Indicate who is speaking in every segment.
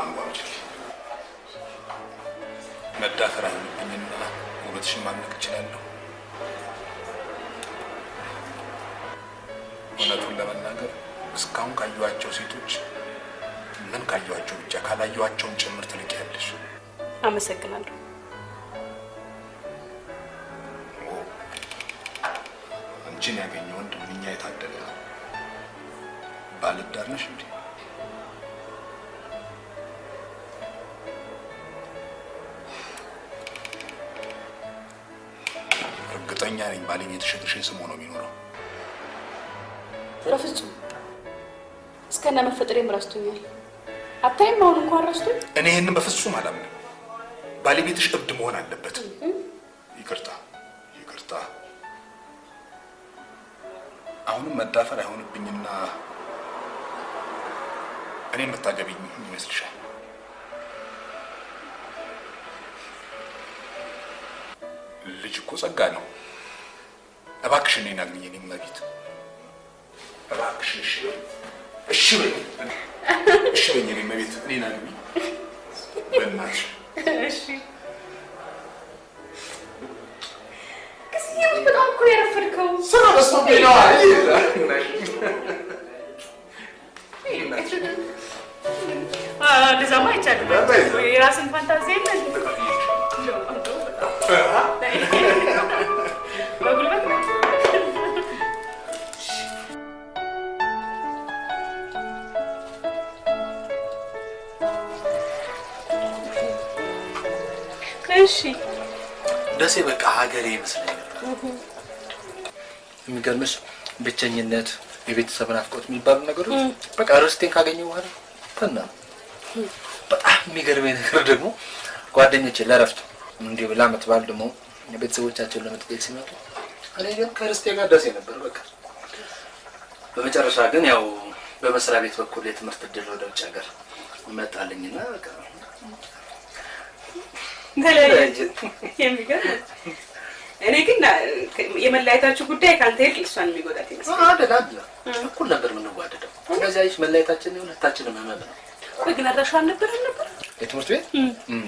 Speaker 1: ማንጓጭ መዳፈር አለብኝና ውበትሽን ማድነቅ እችላለሁ። እውነቱን ለመናገር እስካሁን ካየኋቸው ሴቶች ምን ካየኋቸው ብቻ ካላየኋቸውም ጭምር ትልቂያለሽ።
Speaker 2: አመሰግናለሁ።
Speaker 1: አንቺን ያገኘ ወንድ ምንኛ የታደለ ነው። ባለትዳር ነሽ እንዴ? እርግጠኛ ነኝ ባለቤትሽ የተሸጠሽ ስሙ ነው የሚኖረው።
Speaker 2: በፍጹም እስከነ መፈጠሬም ረስቶኛል። አታይም? አሁን እንኳን ረስቶኝ።
Speaker 1: እኔ ይሄንን በፍጹም አላምንም። ባለቤትሽ እብድ መሆን አለበት። ይቅርታ ይቅርታ። አሁንም መዳፈር አይሆንብኝና እኔ የምታገቢኝ ይመስልሻል? ልጅ እኮ ጸጋ ነው። እባክሽ እኔን አግኚኝ። እኔም መቤት እባክሽ እሺ በይ እሺ በይ እኔም መቤት እኔን አግኚኝ በእናትሽ።
Speaker 2: እሺ ከዚህ በጣም እኮ ያረፈድከው
Speaker 1: ስራ በዝቶብኝ ነው አይደል?
Speaker 2: እንደዛማ አይቻልም። የራስን ፋንታዚያ የለም። በጉልበት እሺ
Speaker 3: ደሴ በቃ ሀገሬ ይመስለኛል። የሚገርምሽ ብቸኝነት፣ የቤተሰብ ናፍቆት የሚባሉ ነገሮች በቃ ርስቴን ካገኘሁ በኋላ ፈና ነው። በጣም የሚገርመኝ ነገር ደግሞ ጓደኞቼ ለረፍት እንዲህ ብላ መትባል ደግሞ ቤተሰቦቻቸውን ለመጠየቅ ሲመጡ እኔ ግን ከርስቴ ጋር ደሴ ነበር። በቃ በመጨረሻ ግን ያው በመስሪያ ቤት በኩል የትምህርት እድል ወደ ውጭ ሀገር መጣልኝና በቃ
Speaker 2: የሚገርም እኔ ግን የመለያየታችሁ ጉዳይ ካንተ ይልቅ እሷን የሚጎዳት ይመስላል።
Speaker 3: አይደል? እኩል ነበር የምንዋደደው። እንደዚህ አይሽ መለያየታችን ሁለታችንም ህመም ነው።
Speaker 2: ቆይ ግን አድራሻ ነበር
Speaker 3: የትምህርት ቤት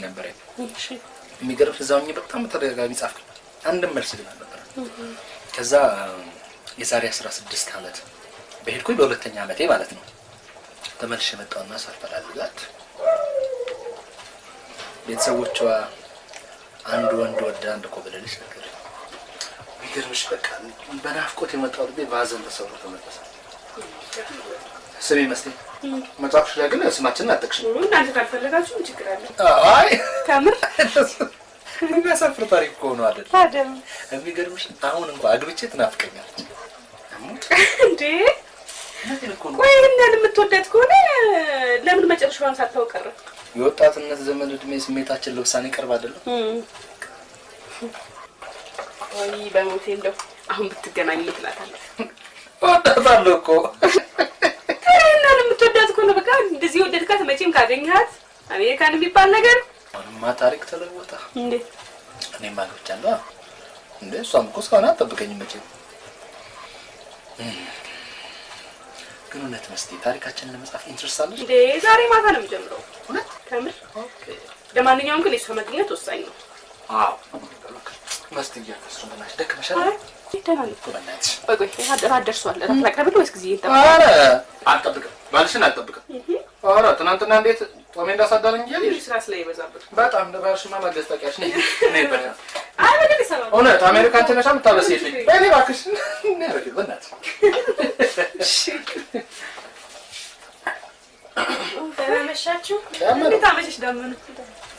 Speaker 3: ነበር። እሺ የሚገርም እዛውኝ በጣም ተደጋጋሚ ጻፍኩ። አንድም መልስ ግን አልነበረም። ከዛ የዛሬ 16 ዓመት በሄድኩኝ በሁለተኛ ዓመቴ ማለት ነው ተመልሼ መጣሁና ሳፈላልጋት ቤተሰቦቿ አንድ ወንድ ወደ አንድ ኮበለልሽ ነገር የሚገርምሽ በቃ በናፍቆት የመጣው ልቤ ባዘን ተሰውሮ ተመለሰ። ስሜ መስሎኝ መጽሐፍሽ ላይ ግን ስማችንን አጠቅሽም።
Speaker 2: እናንተ ካልፈለጋችሁ ምን ችግር አለ?
Speaker 3: አይ
Speaker 2: ከምር
Speaker 3: የሚያሳፍር ታሪክ እኮ ነው አይደል?
Speaker 2: ታዲያ
Speaker 3: የሚገርምሽ አሁን እንኳን አግብቼ ትናፍቀኛለች።
Speaker 2: እንዴ ቆይ እናን የምትወዳት ከሆነ ለምን መጨረሻውን ሳታውቅ ቀረ?
Speaker 3: የወጣትነት ዘመን እድሜ ስሜታችን ለውሳኔ ቀርብ አይደለም?
Speaker 2: ወይ በሞቴ እንደው አሁን ብትገናኙ ትላታለህ።
Speaker 3: ወጣታለሁ እኮ
Speaker 2: እናን የምትወዳት ከሆነ በቃ እንደዚህ ወደድካት መቼም ካገኘሃት አሜሪካን የሚባል ነገር
Speaker 3: አሁንማ ታሪክ ተለወጠ።
Speaker 2: እንዴ
Speaker 3: እኔማ አግብቻለሁ እንዴ? እሷም እኮ እስካሁን አትጠብቀኝም መቼም። ግን እውነት መስቴ ታሪካችንን ለመጻፍ ኢንትረስት አለሽ
Speaker 2: እንዴ? ዛሬ ማታ ነው የሚጀምረው። እውነት ከምር? ኦኬ። ለማንኛውም ግን የሷ መገኘት ወሳኝ ነው።
Speaker 3: አዎ መስቴ እያከሱ በእናትሽ ደከመሻል።
Speaker 2: ደህና ነኝ እኮ በእናትሽ። ቆይ አደርሷል። አትላቅረብል ወይስ ጊዜ ይንጣ?
Speaker 3: ኧረ አልጠብቅም፣ ባልሽን አልጠብቅም። ኧረ ትናንትና እንዴት ጦሜ እንዳሳዳለኝ እንጂ
Speaker 2: ስራ ስለይበዛበት
Speaker 3: በጣም ለባልሽማ ማገስጠቂያሽ ነኝ እኔ በቃ።
Speaker 2: አይ በደል ይሰራል።
Speaker 3: እውነት አሜሪካን ተነሻ የምታበስይልኝ በእኔ እባክሽ እናረግ በእናትሽ።
Speaker 4: ተመሻችሁ?
Speaker 2: እንዴት አመሸሽ ዳመኑ?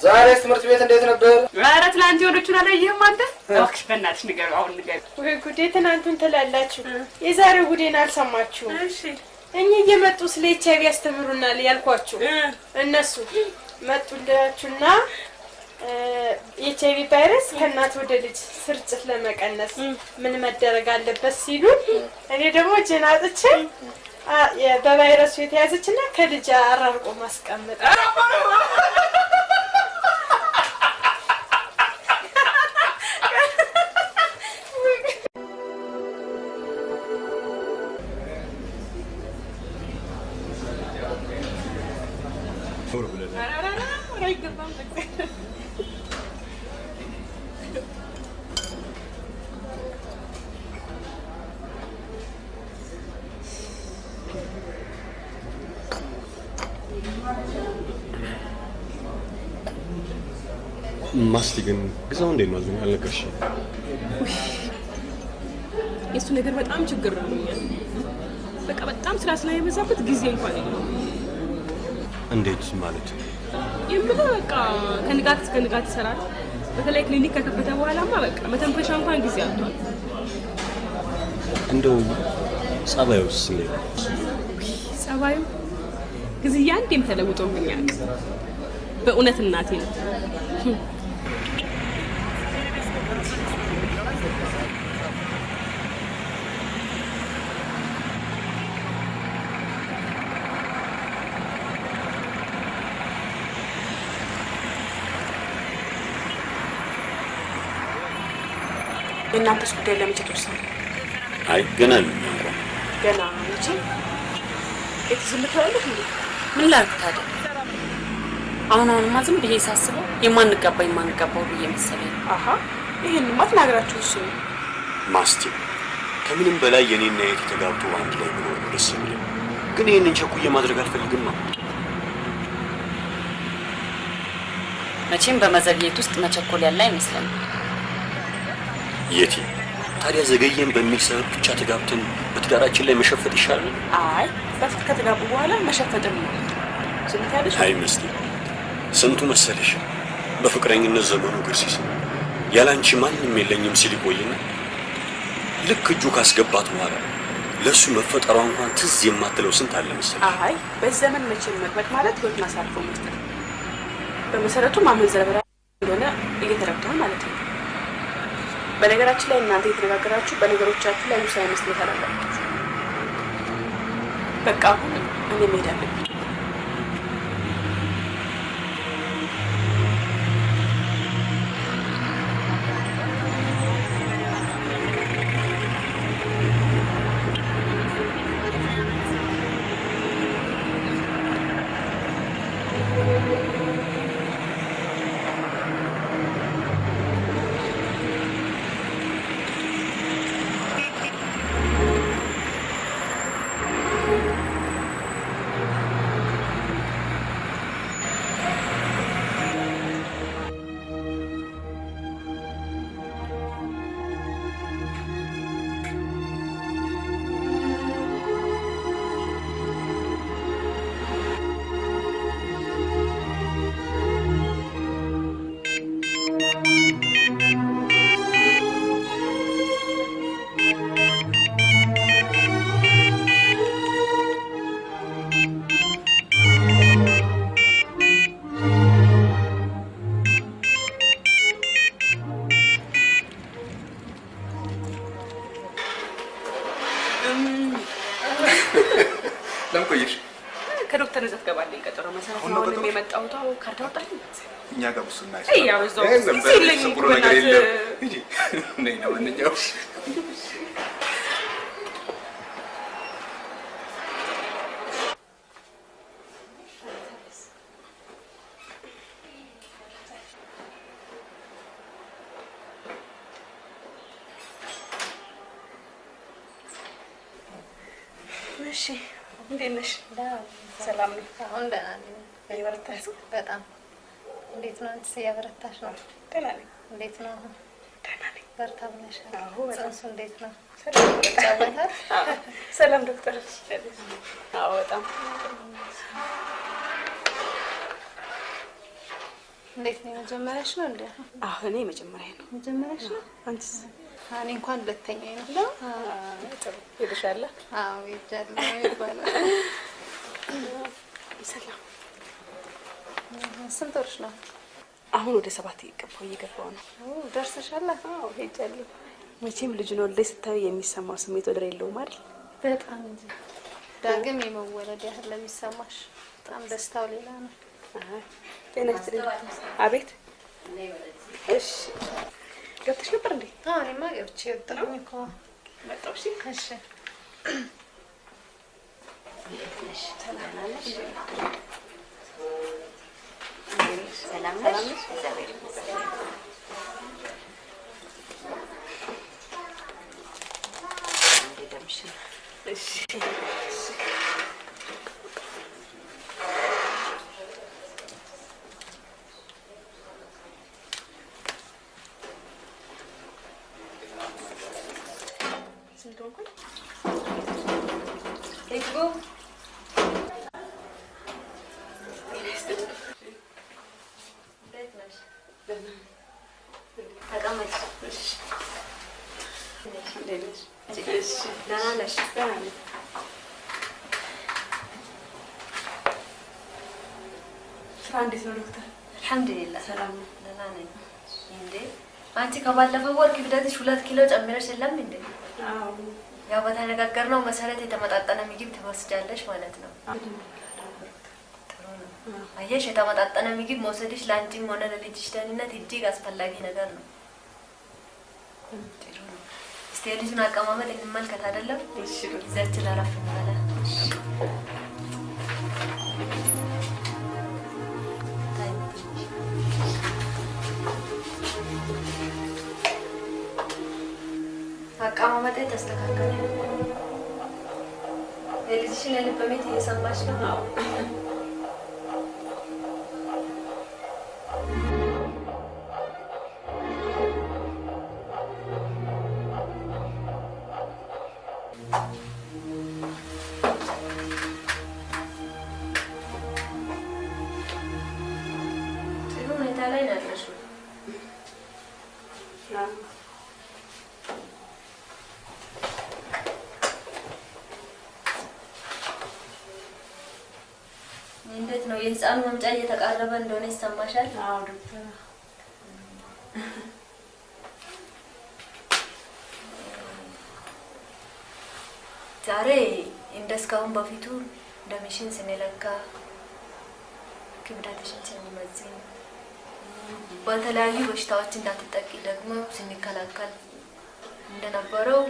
Speaker 3: ዛሬ ትምህርት ቤት እንዴት ነበር?
Speaker 2: ኧረ ትናንት የሆነችውን አላየህም አንተ? እባክሽ በእናትሽ ንገሪው አሁን ንገሪው።
Speaker 4: ወይ ጉዴ! ትናንቱን ትላላችሁ፣ የዛሬው ጉዴን አልሰማችሁም።
Speaker 2: እሺ
Speaker 4: እኚህ እየመጡ ስለ ኤችአይቪ ያስተምሩናል ያልኳችሁ እነሱ መጡላችሁና ኤችአይቪ ቫይረስ ከእናት ወደ ልጅ ስርጭት ለመቀነስ ምን መደረግ አለበት ሲሉ እኔ ደግሞ እጄን አውጥቼ በቫይረሱ የተያዘችና ከልጅ አራርቆ ማስቀመጥ
Speaker 5: ዞር ብለህ
Speaker 2: አይገባም
Speaker 5: ማስቲግን ግዛው እንዴት ነው አልነገርሽ?
Speaker 2: የሱ ነገር በጣም ችግር ነው። በቃ በጣም ስራ ስለሚበዛበት ጊዜ እንኳን የለውም።
Speaker 5: እንዴት ማለት?
Speaker 2: የምለው በቃ ከንጋት ይሰራል። በተለይ ክሊኒክ ከከፈተ በኋላማ በቃ መተንፈሻ እንኳን ጊዜ አጥቷል።
Speaker 5: እንደው ጸባዩስ እንዴት ነው?
Speaker 2: ጸባዩ ጊዜ አንዴም ተለውጦብኛል። በእውነት እናቴ ነው። የእናንተስ ጉዳይ ለምን ተወሰነ?
Speaker 5: አይ ገና
Speaker 2: መቼ የትዝምታለህ?
Speaker 6: ምን ላድርግ ታዲያ? አሁንማ ዝም ብዬ ሳስበው የማንጋባው ብዬ መሰለኝ።
Speaker 2: አሃ ይሄንማ ተናግራችሁ እሺ።
Speaker 5: ማስቲ ከምንም በላይ የኔና የት ተጋብቶ አንድ ላይ መኖር ደስ የሚለኝ፣ ግን ይሄንን ቸኩዬ ማድረግ አልፈልግም።
Speaker 6: መቼም በመዘግየት ውስጥ መቸኮል ያለ አይመስለኝም።
Speaker 5: የቲ ታዲያ ዘገየን በሚል ሰበብ ብቻ ተጋብተን በትዳራችን ላይ መሸፈጥ ይሻላል?
Speaker 2: አይ በፊት ከተጋቡ በኋላ መሸፈጥም ነው። ስለታለሽ
Speaker 5: አይ መስቲ ስንቱ መሰለሽ በፍቅረኝነት ዘመኑ ግርሲስ ያላንቺ ማንንም የለኝም ሲል ይቆይና ልክ እጁ ካስገባት በኋላ ለሱ መፈጠሯ እንኳን ትዝ የማትለው ስንት አለ መሰለሽ።
Speaker 2: አይ በዘመን መቼም መግባት ማለት ህይወት ማሳልፎ መስጠት በመሰረቱ ማመንዘር እንደሆነ እየተረዳሁ ማለት ነው። በነገራችን ላይ እናንተ የተነጋገራችሁ በነገሮቻችሁ ላይ ውሳኔ መስጠት አላላችሁ። በቃ አሁን እኔ መሄድ አለብኝ።
Speaker 3: ለምቆይሽ
Speaker 2: ከዶክተር ነዘፍ ገባልኝ ቀጠሮ መሰረት ነው ነው የመጣው ታው ካርታ ወጣኝ
Speaker 1: እኛ ጋር ብሱና
Speaker 2: አይ ያው እዛው ሲለኝ
Speaker 1: ብሎ ነገር የለም እንጂ ነይ ነው እንኛው
Speaker 2: እሺ እንዴት ነሽ? ሰላም ነው?
Speaker 7: አሁን ደህና ነኝ።
Speaker 2: እየበረታሽ?
Speaker 7: በጣም እንዴት ነው? አንቺስ እያበረታሽ ነው?
Speaker 2: ደህና ነኝ።
Speaker 7: እንዴት ነው?
Speaker 2: ደህና ነኝ።
Speaker 7: በርታ ብለሻል?
Speaker 2: አዎ በጣም።
Speaker 7: ጽንሱ እንዴት ነው?
Speaker 2: ይጫወታል? ሰላም ዶክተር። አዎ በጣም።
Speaker 7: እንዴት ነው? መጀመሪያሽ ነው እንዴ?
Speaker 2: አዎ እኔ መጀመሪያ ነው።
Speaker 7: መጀመሪያሽ ነው?
Speaker 2: አንቺስ?
Speaker 7: እኔ እንኳን ሁለተኛዬ ነው።
Speaker 2: ጥሩ ሄደሻል?
Speaker 7: አዎ ሄጃለሁ ይባላል።
Speaker 2: ሰላም።
Speaker 7: ስንት ወርሽ ነው?
Speaker 2: አሁን ወደ 7 እየገባሁ ነው።
Speaker 7: ደርሰሻል?
Speaker 2: አዎ ሄጃለሁ። መቼም ልጅ ነው ወልደሽ ስታይ የሚሰማው ስሜት ወደር የለውም አይደል?
Speaker 7: በጣም እንጂ ዳግም የመወለድ ያህል ለሚሰማሽ በጣም ደስታው ሌላ ነው።
Speaker 2: ጤና ይስጥልኝ። አቤት። እሺ ገብተሽ ነበር እንዴ?
Speaker 7: አዎ እኔማ ገብቼ ወጣሁኝ እኮ
Speaker 2: መጣሁ። እሺ
Speaker 7: እሺ
Speaker 2: ሰላም ነሽ?
Speaker 8: ሰላም ነሽ? እግዚአብሔር ይመስገን። እንደምሽን እሺ
Speaker 9: አልሐምዱሊላህ ሰላም ነው። ደህና ነኝ። እንዴ አንቺ ከባለፈው ወር ክብደትሽ 2 ኪሎ ጨምረሽ የለም እንዴ? አዎ። ያው በተነጋገርነው መሰረት የተመጣጠነ ምግብ ትወስጃለሽ ማለት ነው። ጥሩ ነው። አየሽ የተመጣጠነ ምግብ መውሰድሽ ለአንቺም ሆነ ለልጅሽ ደህንነት እጅግ አስፈላጊ ነገር ነው። ጥሩ ነው። እስቲ የልጁን አቀማመጥ እንመልከት አይደለም? እሺ። ጊዜያችን አረፍ እንበላ። አቀማመጤ ተስተካከለ። የልጅሽን የልብ ምት እየሰማሽ ነው? ጥሩ ሁኔታ ላይ ነው ያለሽው። እንዴት ነው የህፃኑ መምጫ እየተቃረበ እንደሆነ ይሰማሻል? አዎ ዶክተር። ዛሬ እንደስካሁን በፊቱ ደምሽን ስንለካ ክብደትሽን ስንመዝን በተለያዩ በሽታዎች እንዳትጠቂ ደግሞ ስንከላከል እንደነበረው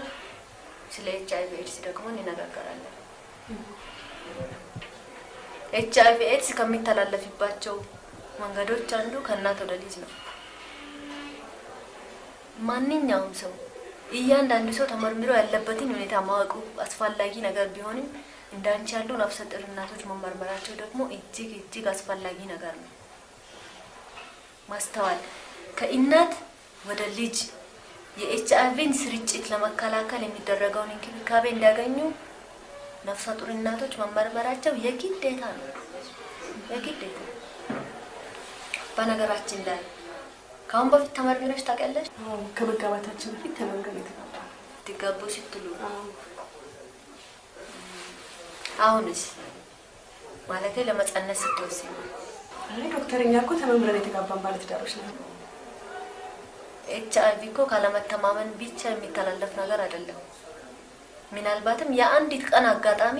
Speaker 9: ስለ HIV ኤድስ ደግሞ እንነጋገራለን። HIV ኤድስ ከሚተላለፍባቸው መንገዶች አንዱ ከእናት ወደ ልጅ ነው። ማንኛውም ሰው እያንዳንዱ ሰው ተመርምሮ ያለበትን ሁኔታ ማወቁ አስፈላጊ ነገር ቢሆንም እንዳንቺ ያሉ ነፍሰ ጡር እናቶች መመርመራቸው ደግሞ እጅግ አስፈላጊ ነገር ነው። ማስተዋል ከእናት ወደ ልጅ የኤችአይቪን ስርጭት ለመከላከል የሚደረገውን እንክብካቤ እንዲያገኙ ነፍሰ ጡር እናቶች መመርመራቸው የግዴታ ነው። የግዴታ። በነገራችን ላይ ካሁን በፊት ተመርምረሽ ታውቂያለሽ?
Speaker 2: አዎ፣ ከመጋባታችን በፊት ተመርምረን የተጋባን።
Speaker 9: ትጋቡ ስትሉ? አሁንስ ማለቴ ለመጸነስ ስትወስኝ?
Speaker 2: አይ ዶክተር፣ እኛ እኮ ተመርምረን የተጋባን ባለትዳሮች ነን።
Speaker 9: ኤችአይቪ እኮ ካለመተማመን ብቻ የሚተላለፍ ነገር አይደለም። ምናልባትም የአንዲት ቀን አጋጣሚ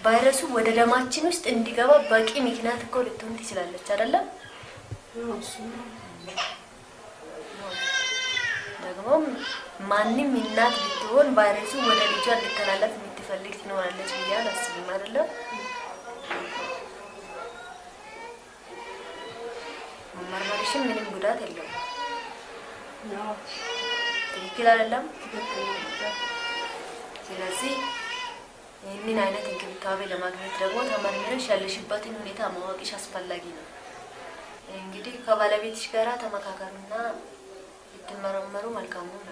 Speaker 9: ቫይረሱ ወደ ደማችን ውስጥ እንዲገባ በቂ ምክንያት እኮ ልትሆን ትችላለች አይደለም? ደግሞ ማንንም እናት ብትሆን ቫይረሱ ወደ ልጇ እንዲተላለፍ የምትፈልግ ትኖራለች ብዬ አላስብም አይደለም? መመርመርሽም ምንም ጉዳት የለውም። ትክክል አይደለም? ስለዚህ ይህንን አይነት እንክብካቤ ለማግኘት ደግሞ ተመርምረሽ ያለሽበትን ሁኔታ ማወቅሽ አስፈላጊ ነው። እንግዲህ ከባለቤትሽ ጋር ተመካከሩና ብትመረመሩ መልካም ነው።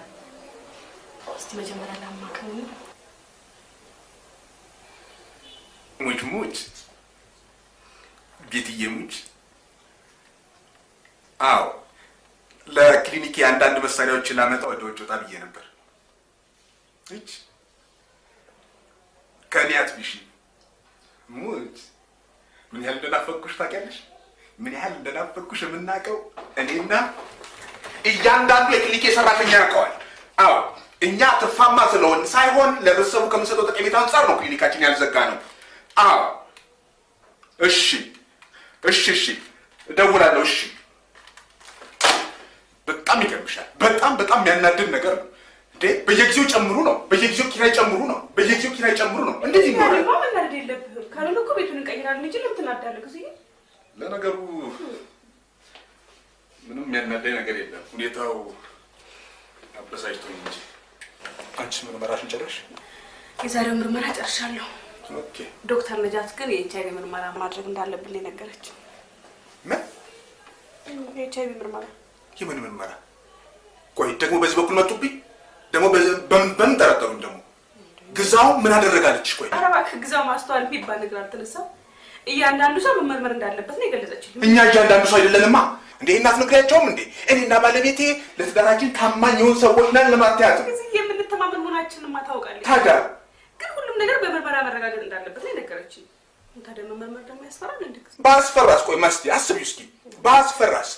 Speaker 2: እስቲ መጀመሪያ ላማክረው።
Speaker 1: ሙች ቤትዬ ሙች። አዎ ለክሊኒክ አንዳንድ መሳሪያዎችን ላመጣ ወደ ውጭ ወጣ ብዬ ነበር። እቺ ከኒያት ቢሺ ሙች ምን ያህል እንደናፈቅኩሽ ታውቂያለሽ? ምን ያህል እንደናፈቅኩሽ የምናውቀው እኔና እያንዳንዱ የክሊኒክ ሰራተኛ ያውቀዋል። አዎ እኛ ትርፋማ ስለሆን ሳይሆን ለህብረተሰቡ ከምንሰጠው ጠቀሜታ አንፃር ነው ክሊኒካችን ያልዘጋ ነው። አዎ እሺ እደውላለሁ። እሺ በጣም ይገርምሻል። በጣም የሚያናድድ ነገር ነው። እንዴ በየጊዜው ጨምሩ ነው፣ በየጊዜው ኪራይ ጨምሩ ነው፣ በየጊዜው ኪራይ ጨምሩ ነው። እንደዚህ ነው
Speaker 2: ማለት ነው። መናደድ የለብህም። ካልሆነ እኮ ቤቱን እንቀይራለን እንጂ ለምን ትናዳለህ? ጊዜ
Speaker 1: ለነገሩ ምንም የሚያናደኝ ነገር የለም። ሁኔታው አበሳጭቶኝ እንጂ። አንቺስ ምርመራሽን ጨረስሽ?
Speaker 2: የዛሬው ምርመራ ጨርሻለሁ።
Speaker 1: ኦኬ።
Speaker 2: ዶክተር ነጃት ግን የኤችአይቪ ምርመራ ማድረግ እንዳለብን ነገረች።
Speaker 1: ምን?
Speaker 2: የኤችአይቪ ምርመራ?
Speaker 1: የምን ምርመራ? ቆይ ደግሞ በዚህ በኩል መጡብኝ። ደግሞ በምን ጠረጠሩኝ? ደግሞ ግዛው ምን አደረጋለች? ቆይ
Speaker 2: ኧረ እባክህ ግዛው ማስተዋል የሚባል ነገር አልተነሳም። እያንዳንዱ ሰው መመርመር እንዳለበት ነው የገለጸችልኝ።
Speaker 1: እኛ እያንዳንዱ ሰው አይደለንማ እንዴ? እናት ነግሪያቸውም እንዴ? እኔና ባለቤቴ ለትዳራችን ታማኝ የሆኑ ሰዎች ነን ለማትያዝ
Speaker 2: እዚህ የምንተማመን መሆናችንን ታውቃለች።
Speaker 1: ታዲያ
Speaker 2: ግን ሁሉም ነገር በምርመራ መረጋገጥ እንዳለበት ነው የነገረችኝ። ታዲያ መመርመር ደግሞ ያስፈራል እንዴ?
Speaker 1: ባስፈራስ? ቆይ መስቲ አስቢ እስኪ። ባስፈራስ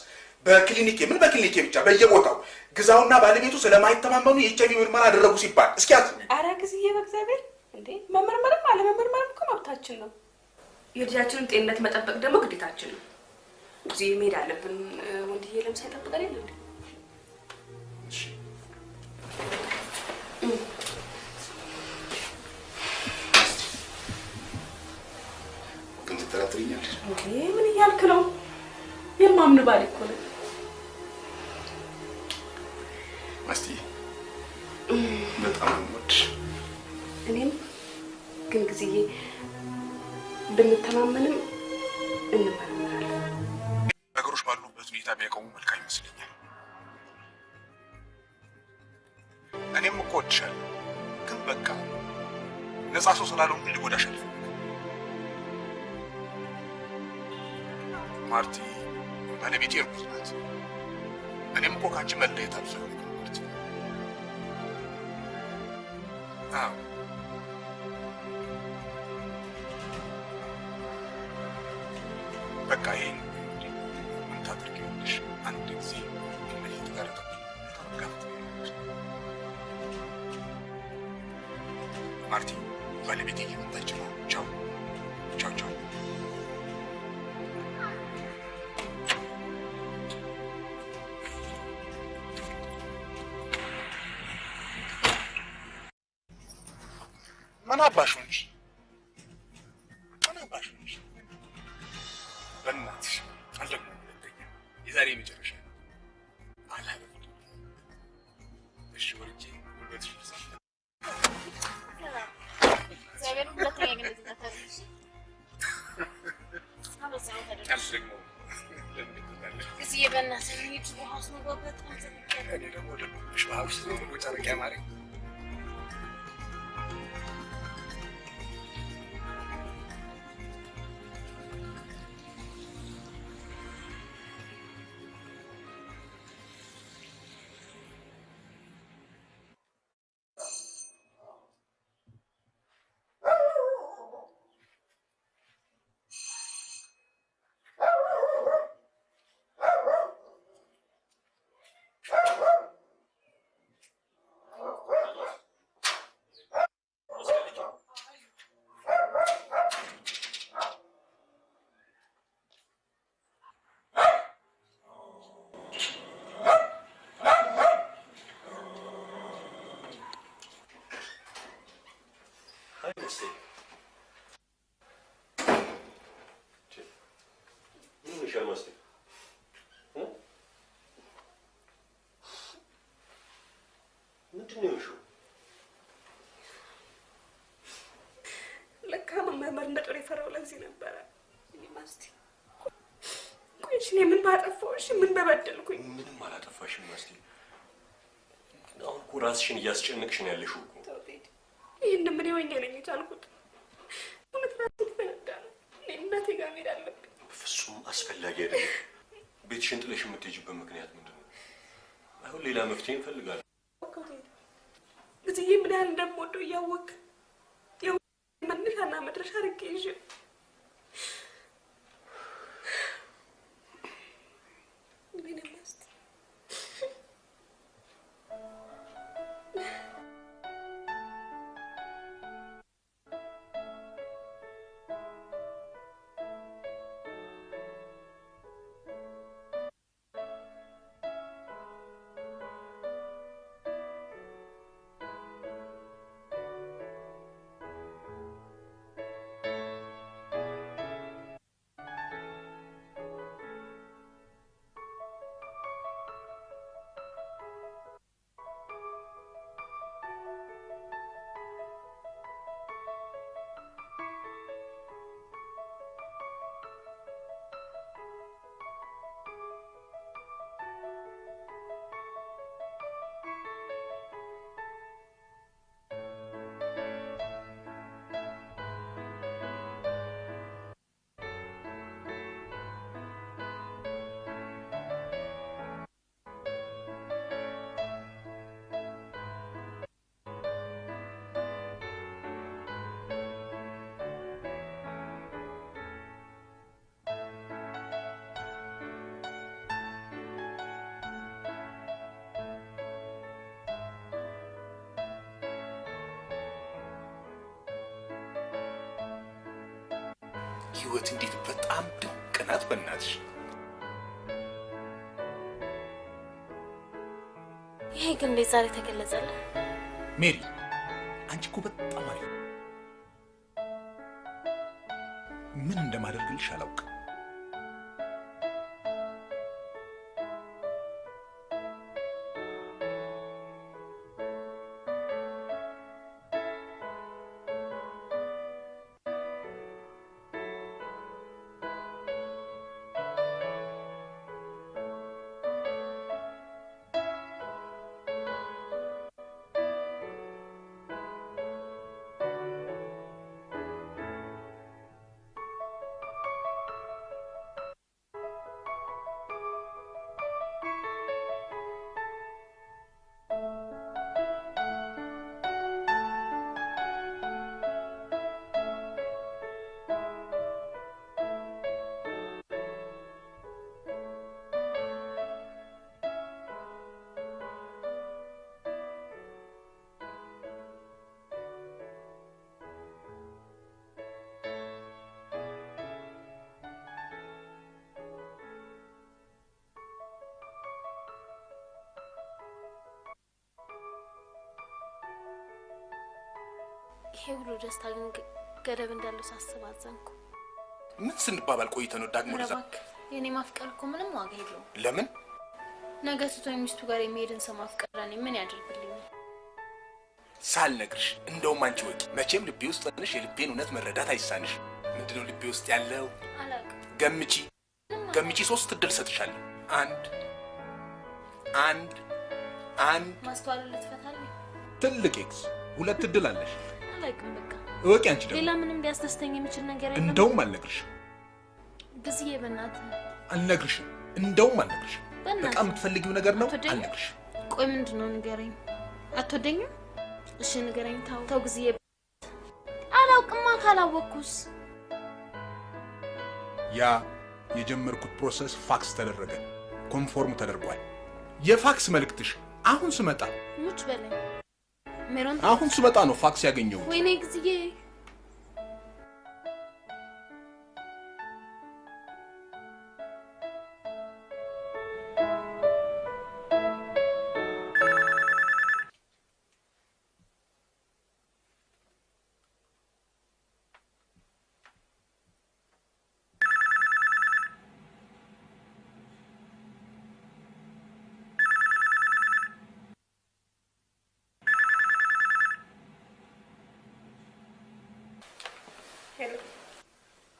Speaker 1: በክሊኒኬ ምን በክሊኒኬ ብቻ በየቦታው ግዛውና ባለቤቱ ስለማይተማመኑ የኤችአይቪ ምርመራ አደረጉ ሲባል እስኪ አስቢ።
Speaker 2: ኧረ ጊዜዬ በእግዚአብሔር እንዴ! መመርመርም አለመመርመርም እኮ መብታችን ነው። የልጃችንን ጤንነት መጠበቅ ደግሞ ግዴታችን ነው። እዚህ መሄድ አለብን። ወንድዬ ለምሳ ይጠብቀን የለ እንዴ?
Speaker 1: እሺ ግን ትጠራጥሪኛለሽ
Speaker 2: እንዴ? ምን እያልክ ነው? የማምን ባል እኮ ነው።
Speaker 1: መስቲ በጣም ወድሽ።
Speaker 2: እኔም ግን ጊዜዬ ብንተማመንም እንመረመራለን።
Speaker 1: ነገሮች ባሉበት ሁኔታ ቢያቆሙ መልካም ይመስለኛል። እኔም እኮ ወድሻለሁ፣ ግን በቃ ነፃ ሰው ስላልሆንኩኝ ልጎዳሽ አልፈልግም። ማርቲ ባለቤቴ እርጉዝ ናት። እኔም እኮ ከአንቺ መለየት አልፈልግም ማርቲ። አዎ በቃ ይሄን ምን ታደርጊያለሽ? አንድ ጊዜ ከመሄድ ጋር ተጋፍጥ ማርቲ ባለቤቴ እየመጣች ነው። ቻው ቻው ቻው። ምን አባሽ ሆንሽ? ምን አባሽ ሆንሽ? በእናትሽ አልደግሞም። ሁለተኛ የዛሬ መጨረሻ ነው። አላለም። እሺ ወርጄ ጉልበትሽ ልሳት
Speaker 7: እግዚአብሔር ሁለተኛ ግን እንደተታተርሽ አበዛው ታደርሽ
Speaker 1: አልደግሞም። ለምን ትላለሽ?
Speaker 7: እዚህ የበእናትህ ሂድ ውሃስ ነው በጣም ዘግቻለሁ።
Speaker 1: እኔ ደግሞ ደብሽ ውሃውስ ነው ጨረቂያ ማሪ
Speaker 2: ለካ መመርመር እንደጦር የፈራው ለዚህ ነበረ። እኔ ማስቲ ቆይሽ እኔ ምን ባጠፋው? እሺ ምን በበደልኩኝ?
Speaker 5: ምንም አላጠፋሽም ማስቲ። አሁን እኮ ራስሽን እያስጨነቅሽ ነው ያለሽው እኮ።
Speaker 2: ይህን ምን ይሆኛ ነኝ የቻልኩት? እውነት ራሴን ፈነዳ ነው። እኔ እናቴ ጋር መሄድ አለብኝ።
Speaker 5: በፍጹም አስፈላጊ አይደለም። ቤትሽን ጥለሽ የምትሄጂበት ምክንያት ምንድን ነው? አሁን ሌላ መፍትሄ እንፈልጋለን።
Speaker 2: ጊዜዬ ምን ያህል እንደምወደው እያወቅህ መነሻና መድረሻ አድርጌ ይዤ
Speaker 1: ህይወት እንዴት በጣም ድንቅ ናት በእናትሽ።
Speaker 7: ይሄ ግን እንዴት ዛሬ ተገለጸልህ?
Speaker 1: ሜሪ አንቺ እኮ በጣም አሪፍ ምን እንደማደርግልሽ አላውቅም።
Speaker 7: ይሄ ሁሉ ደስታ ግን ገደብ እንዳለው ሳስብ አዘንኩ።
Speaker 1: ምን ስንባባል ቆይተን ነው ዳግሞ ለዛ
Speaker 7: የኔ ማፍቀር እኮ ምንም ዋጋ የለውም።
Speaker 1: ለምን
Speaker 7: ነገ ትቶኝ ሚስቱ ጋር የሚሄድን ሰው ማፍቀር እኔ ምን ያደርግልኛል?
Speaker 1: ሳልነግርሽ እንደውም አንቺ ወቂ መቼም ልቤ ውስጥ ነሽ። የልቤን እውነት መረዳት አይሳንሽ። ምንድነው ልቤ ውስጥ ያለው?
Speaker 7: አላውቅም።
Speaker 1: ገምቺ 3 እድል ሰጥሻለሁ። አንድ
Speaker 7: ማስተዋል ልትፈታልኝ
Speaker 1: ትልቅ ኤክስ 2 እድል አለሽ።
Speaker 7: አላውቅም። በቃ
Speaker 1: ወቂ አንቺ ደግሞ
Speaker 7: ሌላ ምንም ሊያስደስተኝ የሚችል ነገር የለም።
Speaker 1: እንደውም አልነግርሽም።
Speaker 7: ጊዜ በእናትህ
Speaker 1: አልነግርሽም። እንደውም አልነግርሽም። በቃ የምትፈልጊው ነገር ነው። አልነግርሽም።
Speaker 7: ቆይ ምንድነው ንገረኝ። አትወደኝም? እሺ ንገረኝ። ተው ጊዜ አላውቅማ። ካላወቅኩስ
Speaker 1: ያ የጀመርኩት ፕሮሰስ ፋክስ ተደረገ። ኮንፎርም ተደርጓል። የፋክስ መልእክትሽ አሁን ስመጣ
Speaker 7: ሙች በለኝ ሜሮን።
Speaker 1: አሁን ስመጣ ነው ፋክስ ያገኘው።
Speaker 7: ወይኔ ጊዜ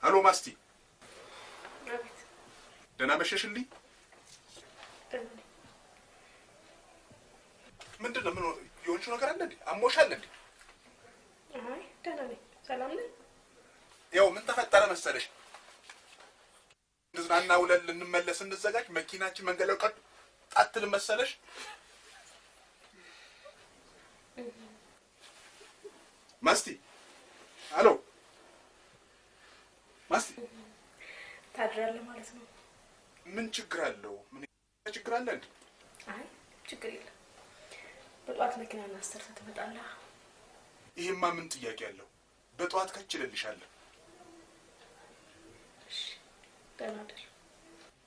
Speaker 1: ሄሎ ማስቲ። አቤት። ደህና መሸሽልኝ? ምንድነው? ምን የሆንሽው ነገር አለ እንዴ? አሞሻል እንዴ?
Speaker 2: አይ ደህና ነኝ። ሰላም ነኝ።
Speaker 1: ያው ምን ተፈጠረ መሰለሽ? እንዝናና ውለን ልንመለስ እንዘጋጅ። መኪናችን መንገድ ላይ ቀጥ መሰለሽ? ማስቲ ሄሎ ማስቲ
Speaker 2: ታድራለህ ማለት ነው?
Speaker 1: ምን ችግር አለው? ምን ችግር አለ እንዴ?
Speaker 2: አይ ችግር የለም። በጧት መኪናና አስተርተህ ትመጣለህ።
Speaker 1: ይሄማ ምን ጥያቄ አለው? በጧት ከችልልሻለሁ።
Speaker 2: እሺ ደህና ደር።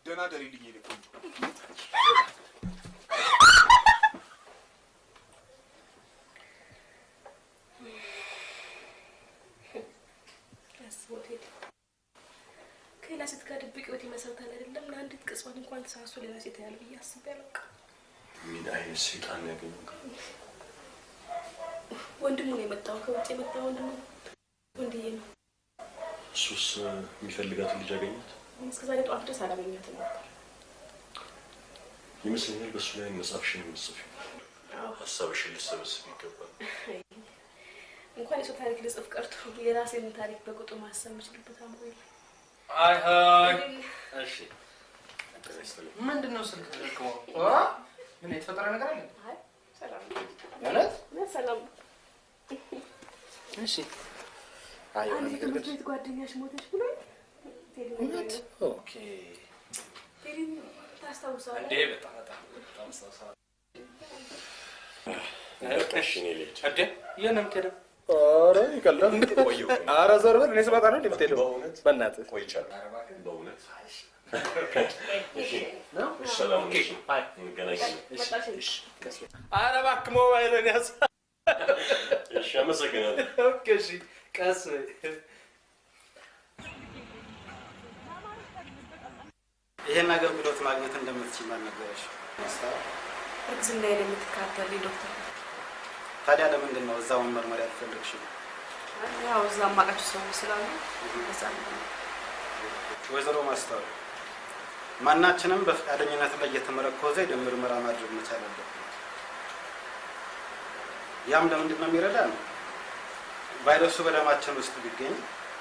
Speaker 1: ደህና ደሪልኝ የኔ ቆንጆ። ከሌላ ሴት ጋር ድብቅ ህይወት ይመሰርታል አይደለም? ለአንዲት ቅጽበት እንኳን ተሳስቶ ሌላ ሴት ያለ ብዬ አስቤ አላውቅም።
Speaker 5: ምን አይነት ሰይጣን ያገኘው?
Speaker 2: ወንድሙ ነው የመጣው፣ ከውጭ የመጣው ወንድሙ ወንድዬ ነው።
Speaker 5: እሱስ የሚፈልጋትን ልጅ አገኛት?
Speaker 2: እስከ ዛሬ ጠዋት ድረስ አላገኛትም ነበር።
Speaker 5: ይመስለኛል በሱ ላይ መጽሐፍሽን የምትጽፊው። ሀሳብሽን ልትሰበስብ ይገባል።
Speaker 2: እንኳን የሰው ታሪክ ልጽፍ ቀርቶ የራሴን ታሪክ በቁጡ ማሰብ የምችልበት አእምሮ የለም።
Speaker 3: አይ እሺ ምንድነው ስልክ ተደርክሞ? ምን የተፈጠረ ነገር አለ?
Speaker 2: አይ ሰላም
Speaker 3: ማለት
Speaker 2: ሰላም።
Speaker 3: እሺ አይ
Speaker 2: አንድ ትምህርት ጓደኛሽ ሞተች ብሎኝ
Speaker 3: እውነት? ኦኬ
Speaker 2: ቴሪን ታስታውሳለህ?
Speaker 3: እንዴ በጣም አስታውሳለሁ።
Speaker 5: በቃ እሺ እኔ ልሂድ።
Speaker 3: እንዴ የነም ከደ ኧረ ይቀላል እንዴ? ኧረ ዞር በል። እኔ ስመጣ ነው እንዴ የምትሄደው? በእናትህ
Speaker 5: ቆይቻለሁ። በእውነት ሰላም እንገናኛለን።
Speaker 3: ኧረ እባክህ ሞባይልን ያዝ።
Speaker 5: እሺ አመሰግናለሁ።
Speaker 3: ኦኬ እሺ ቀስ
Speaker 10: ይሄን አገልግሎት ማግኘት እንደምትችል ማን ነገረሽ?
Speaker 2: እርግዝናዬን የምትከታተልኝ ዶክተር።
Speaker 10: ታዲያ ለምንድን ነው እዛው መመርመር ያልፈለግሽው?
Speaker 2: ያው እዛ አማካችሁ ሰዎች ስላሉ በዛ ነው።
Speaker 10: ወይዘሮ ማስተዋል ማናችንም በፈቃደኝነት ላይ የተመረኮዘ የደም ምርመራ ማድረግ መቻል አለብን። ያም ለምንድን ነው የሚረዳን? ቫይረሱ በደማችን ውስጥ ቢገኝ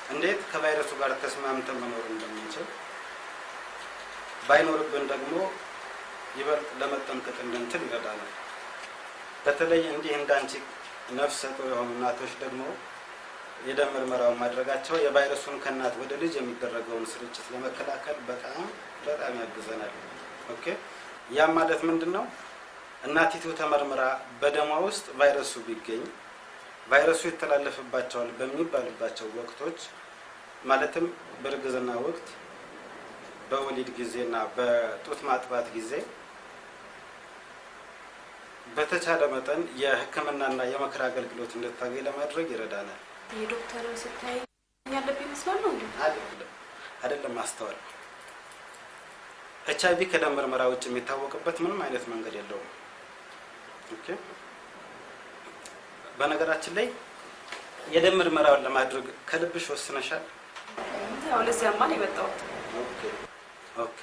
Speaker 10: እንዴት ከቫይረሱ ጋር ተስማምተን መኖር እንደምንችል፣ ባይኖርብን ደግሞ ይበልጥ ለመጠንቀቅ እንድንችል ይረዳናል። በተለይ እንዲህ እንዳንቺ ነፍሰ ጡር የሆኑ እናቶች ደግሞ የደም ምርመራውን ማድረጋቸው የቫይረሱን ከእናት ወደ ልጅ የሚደረገውን ስርጭት ለመከላከል በጣም ያግዘናል። ኦኬ ያም ማለት ምንድነው? እናቲቱ ተመርምራ በደሟ ውስጥ ቫይረሱ ቢገኝ ቫይረሱ ይተላለፍባቸዋል በሚባልባቸው ወቅቶች ማለትም በእርግዝና ወቅት፣ በወሊድ ጊዜና በጡት ማጥባት ጊዜ በተቻለ መጠን የሕክምናና የምክር አገልግሎት እንድታገኝ ለማድረግ ይረዳናል።
Speaker 2: የዶክተር ስታይ ያለብኝ ይመስላል ነው እንዴ?
Speaker 10: አይደለም ማስተዋል። HIV ከደም ምርመራ ውጭ የሚታወቅበት ምንም አይነት መንገድ የለውም። ኦኬ በነገራችን ላይ የደም ምርመራውን ለማድረግ ከልብሽ ወስነሻል?
Speaker 2: ያው ለዚያማ ነው የመጣሁት።
Speaker 10: ኦኬ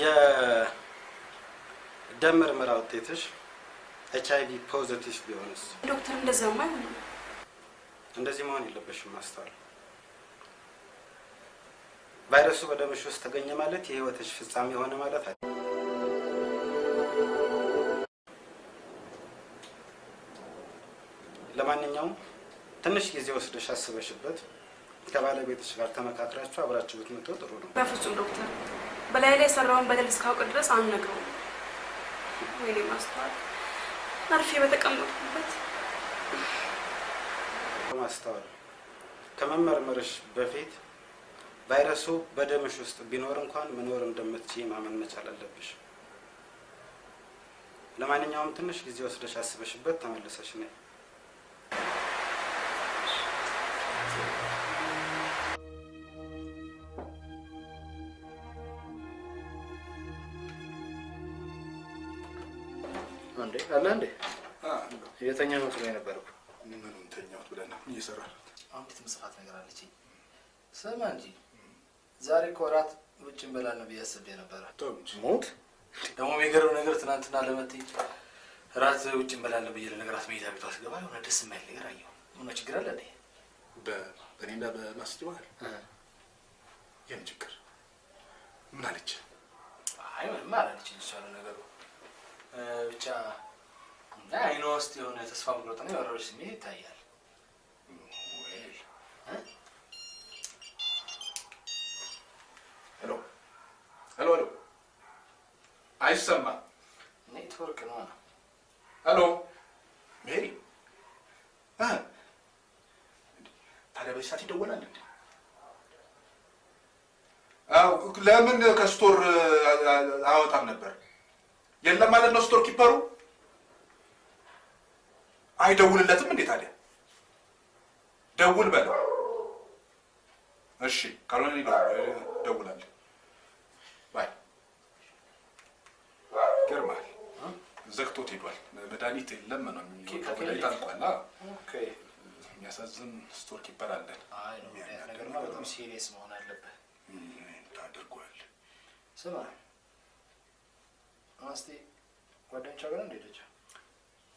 Speaker 10: የደም ምርመራ ውጤትሽ HIV ፖዚቲቭ ቢሆንስ?
Speaker 2: ዶክተር እንደዛማ አይሆንም።
Speaker 10: እንደዚህ መሆን የለበሽም ማስተዋል። ቫይረሱ በደምሽ ውስጥ ተገኘ ማለት የህይወትሽ ፍጻሜ ሆነ ማለት አይደለም። ለማንኛውም ትንሽ ጊዜ ወስደሽ አስበሽበት ከባለቤትሽ ጋር ተመካክራችሁ አብራችሁ ብትመጡ ጥሩ ነው።
Speaker 2: በፍጹም ዶክተር፣ በላይ ላይ የሰራውን በደል እስካውቅ ድረስ አንነግረውም። ወይኔ ማስተዋል፣ አርፌ በተቀመጥኩበት።
Speaker 10: ማስተዋል፣ ከመመርመርሽ በፊት ቫይረሱ በደምሽ ውስጥ ቢኖር እንኳን መኖር እንደምትችይ ማመን መቻል አለብሽ። ለማንኛውም ትንሽ ጊዜ ወስደሽ አስበሽበት ተመልሰሽ ነይ።
Speaker 3: አንዴ አለ አንዴ የተኛ መስሎኝ ነበር እኮ።
Speaker 1: ምንም ተኛሁት ብለህ ነው እየሰራህ?
Speaker 3: አንዲት ምጽፋት ነገር አለችኝ። ስማ እንጂ ዛሬ እኮ እራት ውጭ እንበላለን ብዬ አስቤ ነበረ። ሞት ደግሞ የሚገርም ነገር ትናንትና ለመትይ እራት ውጭ እንበላለን ብዬ ለነገራት መሄጃ ቤቷ ስገባ የሆነ ደስ የማይል ነገር አየሁ። ምን ችግር አለ እንዴ?
Speaker 1: በእኔና በማስቲ መሀል የምን ችግር? ምን አለች?
Speaker 3: አይ ምንም አላለችኝ። እሷ ነገሩ ብቻ አይኗ ውስጥ የሆነ ተስፋ መቁረጥና የወረረች ስሜት ይታያል።
Speaker 1: ሄሎ ሄሎ ሄሎ፣ አይሰማም።
Speaker 3: ኔትወርክ ነው።
Speaker 1: ሄሎ ሜሪ፣ ታዲያ በዚህ ሰዓት ይደወላል እንዴ? አዎ፣ ለምን ከስቶር አወጣም ነበር? የለም ማለት ነው ስቶር ኪፐሩ። አይደውልለትም እንዴ ታዲያ? ደውል በለው። እሺ ካልሆነ ደውላለሁ። ባይ። ገርማል። ዘግቶት ሄዷል። መድኃኒት የለም ነው የሚለው። መድኃኒት አልቋል። ኦኬ። የሚያሳዝን ስቶር ኪፐር አለን።
Speaker 3: አይ ነው ነገርማ በጣም ሲሪየስ መሆን አለበት።
Speaker 1: ታደርጓል።
Speaker 3: ስማ አስቲ ጓደኞቿ ጋር እንደሄደች?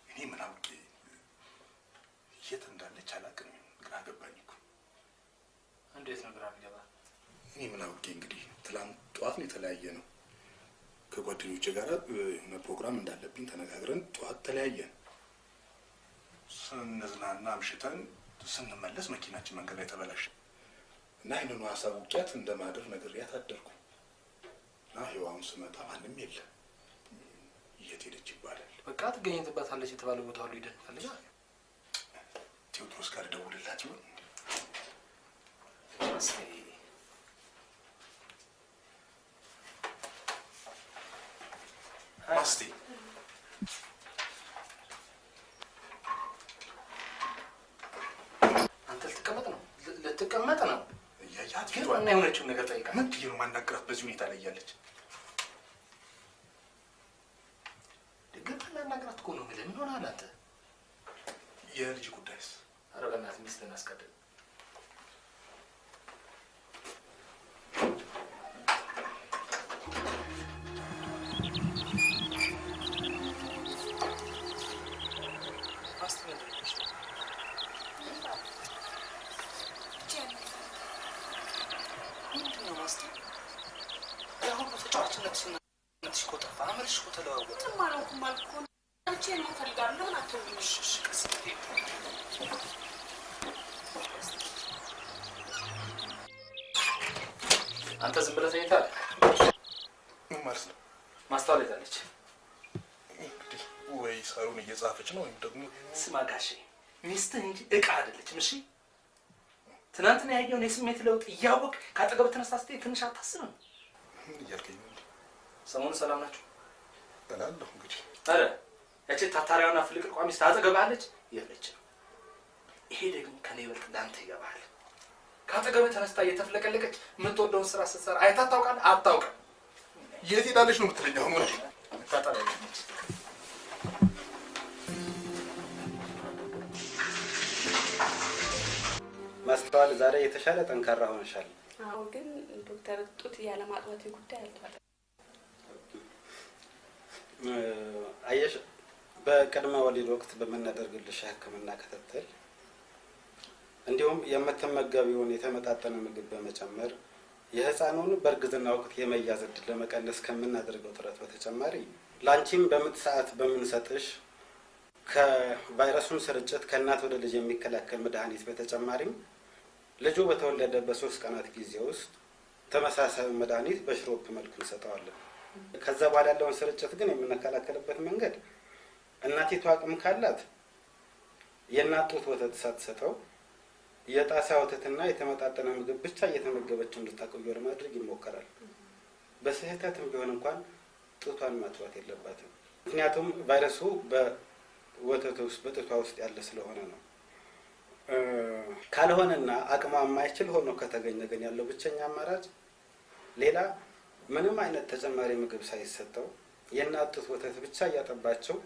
Speaker 1: እኔ ምን አውቄ የት እንዳለች አላውቅም። ግራ ገባኝ እኮ።
Speaker 3: እንዴት ነው ግራ የሚገባ?
Speaker 1: እኔ ምን አውቄ። እንግዲህ ትላንት ጠዋት ነው የተለያየ ነው። ከጓደኞቼ ጋር የሆነ ፕሮግራም እንዳለብኝ ተነጋግረን ጠዋት ተለያየን። ስንዝናና አምሽተን ስንመለስ መኪናችን መንገድ ላይ ተበላሸ እና ይህንኑ አሳውቂያት እንደማደር ነግሬያት አደርኩ እና ይኸው አሁን ስመጣ ማንም የለም። የት ሄደች ይባላል?
Speaker 3: በቃ ትገኝትባታለች የተባለ ቦታ ሁሉ ሄደን ፈልጋ
Speaker 1: ቴዎድሮስ ጋር ደውልላት ይሆን? ማስቴ
Speaker 3: አንተ ልትቀመጥ ነው?
Speaker 1: እያያት
Speaker 3: ግን ዋና የሆነችውን ነገር ጠይቃት።
Speaker 1: ምን ብዬ ነው ማናገራት በዚህ ሁኔታ ላይ እያለች?
Speaker 3: ግን ላናግራት እኮ ነው የምልህ። ምን ሆነሃል አንተ?
Speaker 1: የልጅ ጉዳይስ?
Speaker 3: ኧረ በእናትህ ሚስትህን አስቀድም። አንተ ዝም ብለህ ተኝተሃል
Speaker 1: ማለት ነው?
Speaker 3: ማስተዋል የታለች?
Speaker 1: እንግዲህ ወይ ሳሩን እየጻፈች ነው ወይም ደግሞ
Speaker 3: ስማ ጋሼ፣ ሚስትህ እንጂ እቃ አይደለችም። እሺ ትናንትና ያየውን የስሜት ለውጥ እያወቅ ካጠገብ ተነስታ ስትሄድ ትንሽ አታስብም?
Speaker 1: ምን እያልከኝ ነው?
Speaker 3: ሰሞኑን ሰላም ናችሁ?
Speaker 1: እላለሁ እንግዲህ።
Speaker 3: ኧረ ያቺ ታታሪያውና ፍልቅልቋ ሚስት አጠገብህ አለች? የለችም። ይሄ ደግሞ ከኔ ይበልጥ ለአንተ ይገባሃል። ካጠገብህ ተነስታ እየተፍለቀለቀች የምትወደውን ስራ ስትሰራ አይታት ታውቃለህ? አታውቅም።
Speaker 1: የት ሄዳለች ነው የምትለኝ? አሁን ወንድ
Speaker 3: ታጣላለች።
Speaker 10: ማስተዋል ዛሬ የተሻለ ጠንካራ ሆነሻል።
Speaker 2: አዎ፣ ግን ዶክተር ጡት ያለማጥባት ጉዳይ አልተዋጠም።
Speaker 10: አየሽ፣ በቅድመ ወሊድ ወቅት በምናደርግልሽ ሕክምና ክትትል እንዲሁም የምትመገቢውን የተመጣጠነ ምግብ በመጨመር የህፃኑን በእርግዝና ወቅት የመያዝ ዕድል ለመቀነስ ከምናደርገው ጥረት በተጨማሪ ላንቺም በምጥ ሰዓት በምንሰጥሽ ከቫይረሱን ስርጭት ከእናት ወደ ልጅ የሚከላከል መድኃኒት በተጨማሪም ልጁ በተወለደ በ3 ቀናት ጊዜ ውስጥ ተመሳሳይ መድኃኒት በሽሮፕ መልኩ እንሰጠዋለን። ከዛ በኋላ ያለውን ስርጭት ግን የምንከላከልበት መንገድ እናቲቱ አቅም ካላት የእናት ጡት ወተት ሳትሰጠው የጣሳ ወተትና የተመጣጠነ ምግብ ብቻ እየተመገበችው እንድታቆዩ ለማድረግ ይሞከራል። በስህተትም ቢሆን እንኳን ጡቷን ማጥባት የለባትም። ምክንያቱም ቫይረሱ በወተቱ ውስጥ በጡቷ ውስጥ ያለ ስለሆነ ነው። ካልሆነና አቅሟ የማይችል ሆኖ ከተገኘ ግን ያለው ብቸኛ አማራጭ ሌላ ምንም አይነት ተጨማሪ ምግብ ሳይሰጠው የእናት ጡት ወተት ብቻ እያጠባቸው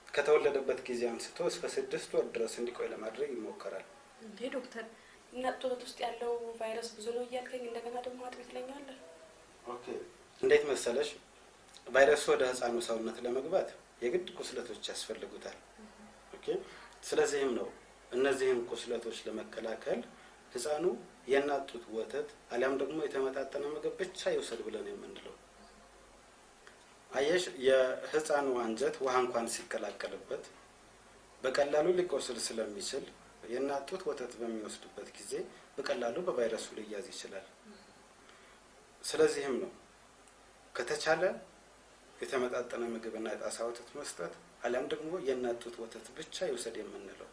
Speaker 10: ከተወለደበት ጊዜ አንስቶ እስከ 6 ወር ድረስ እንዲቆይ ለማድረግ ይሞከራል።
Speaker 2: እንዴ ዶክተር፣ እናት ጡት ውስጥ ያለው ቫይረስ ብዙ ነው እያልከኝ እንደገና ደግሞ አጥቢት ትለኛለህ?
Speaker 10: ኦኬ፣ እንዴት መሰለሽ፣ ቫይረሱ ወደ ህፃኑ ሰውነት ለመግባት የግድ ቁስለቶች ያስፈልጉታል። ኦኬ፣ ስለዚህም ነው እነዚህን ቁስለቶች ለመከላከል ህፃኑ የእናት ጡት ወተት አሊያም ደግሞ የተመጣጠነ ምግብ ብቻ ይውሰድ ብለን የምንለው። አየሽ፣ የህፃኑ አንጀት ውሃ እንኳን ሲቀላቀልበት በቀላሉ ሊቆስል ስለሚችል የእናት ጡት ወተት በሚወስድበት ጊዜ በቀላሉ በቫይረሱ ሊያዝ ይችላል። ስለዚህም ነው ከተቻለ የተመጣጠነ ምግብና የጣሳ ወተት መስጠት አሊያም ደግሞ የእናት ጡት ወተት ብቻ ይውሰድ የምንለው።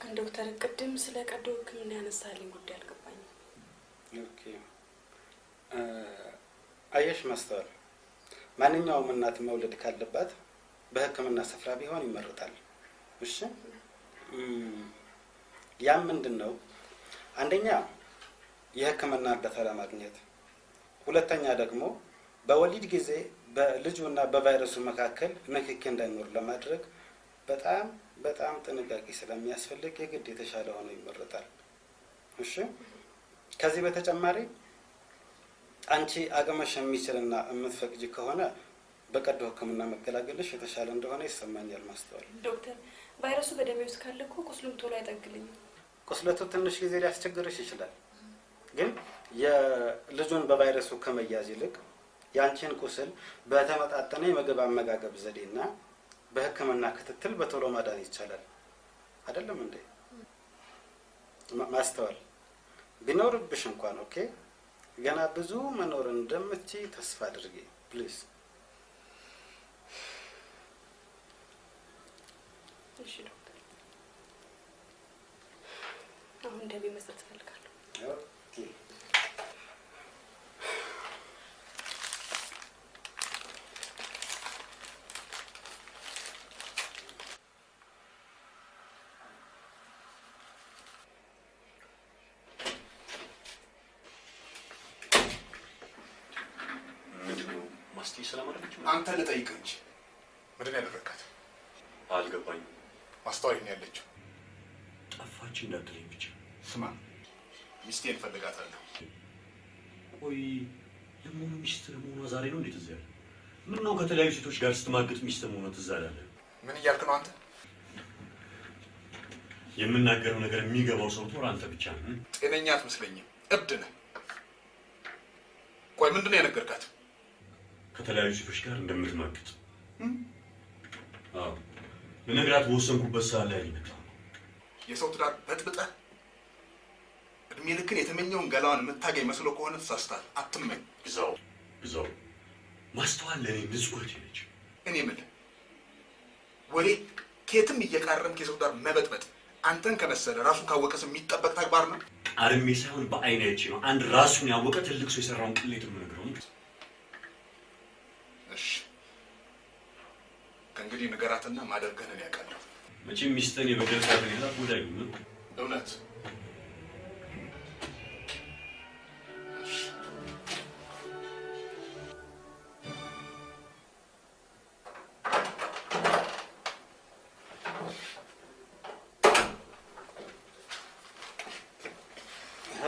Speaker 2: ግን ዶክተር፣ ቅድም ስለ ቀዶ ህክምና ያነሳልኝ ጉዳይ አልገባኝም።
Speaker 10: ኦኬ፣ አየሽ ማስተዋል፣ ማንኛውም እናት መውለድ ካለባት በህክምና ስፍራ ቢሆን ይመረጣል። እሺ፣ ያም ምንድነው? አንደኛ የህክምና እርዳታ ለማግኘት፣ ሁለተኛ ደግሞ በወሊድ ጊዜ በልጁና በቫይረሱ መካከል ንክኪ እንዳይኖር ለማድረግ በጣም በጣም ጥንቃቄ ስለሚያስፈልግ የግድ የተሻለ ሆኖ ይመረጣል። እሺ፣ ከዚህ በተጨማሪ አንቺ አቅመሽ የሚችልና የምትፈቅጂ ከሆነ በቀዶ ህክምና መገላገልሽ የተሻለ እንደሆነ ይሰማኛል። ማስተዋል
Speaker 2: ዶክተር፣ ቫይረሱ በደሜ ውስጥ ካለ እኮ ቁስሉም ቶሎ አይጠግልኝም።
Speaker 10: ቁስለቱ ትንሽ ጊዜ ሊያስቸግርሽ ይችላል፣ ግን የልጁን በቫይረሱ ከመያዝ ይልቅ ያንቺን ቁስል በተመጣጠነ የምግብ አመጋገብ ዘዴና በህክምና ክትትል በቶሎ ማዳን ይቻላል። አይደለም እንዴ ማስተዋል? ቢኖርብሽ እንኳን ኦኬ፣ ገና ብዙ መኖር እንደምትችይ ተስፋ አድርጊ ፕሊዝ።
Speaker 2: እሺ ዶክተር። ደብዳቤ መስጠት እፈልጋለሁ።
Speaker 10: ኦኬ
Speaker 1: አንተ ልጠይቅ እንጂ ምንድን ነው ያደረካት?
Speaker 5: አልገባኝም።
Speaker 1: ማስተዋል ነው ያለችው።
Speaker 5: ጠፋች እንዳትለኝ ብቻ።
Speaker 1: ስማ ሚስቴን ፈልጋታለሁ።
Speaker 5: ቆይ ለመሆኑ ሚስት መሆኗ ዛሬ ነው እንዴት እዚህ ያለ? ምን ነው ከተለያዩ ሴቶች ጋር ስትማግጥ ሚስት መሆኗ ትዝ አላለህ?
Speaker 1: ምን እያልክ ነው አንተ?
Speaker 5: የምናገረው ነገር የሚገባው ሰው ቶር አንተ ብቻ ነህ።
Speaker 1: ጤነኛ አትመስለኝም። እብድ ነህ። ቆይ ምንድን ነው የነገርካት?
Speaker 5: ከተለያዩ ሴቶች ጋር እንደምትማግጥ። አዎ ለነገራት በወሰንኩበት ሰዓት ላይ ነው።
Speaker 1: የሰው ትዳር በጥብጠህ እድሜ ልክን የተመኘውን ገላዋን የምታገኝ መስሎ ከሆነ ተሳስተሃል። አትመኝ።
Speaker 5: ግዛው ማስተዋል ለኔ ንጹህት ነች።
Speaker 1: እኔ ምን ወሬ ከየትም እየቃረምክ የሰው ትዳር መበጥበጥ አንተን ከመሰለ ራሱን ካወቀስ የሚጠበቅ ተግባር ነው።
Speaker 5: አርሜ ሳይሆን በአይናች ነው። አንድ ራሱን ያወቀ ትልቅ ሰው የሰራውን ቅሌት ምን ነው?
Speaker 1: እሺ ከእንግዲህ ንገራትና ማደርገንን ያውቃለሁ።
Speaker 5: መቼም ሚስተን የበደልካትን ያላት ጉዳይ ነው።
Speaker 1: እውነት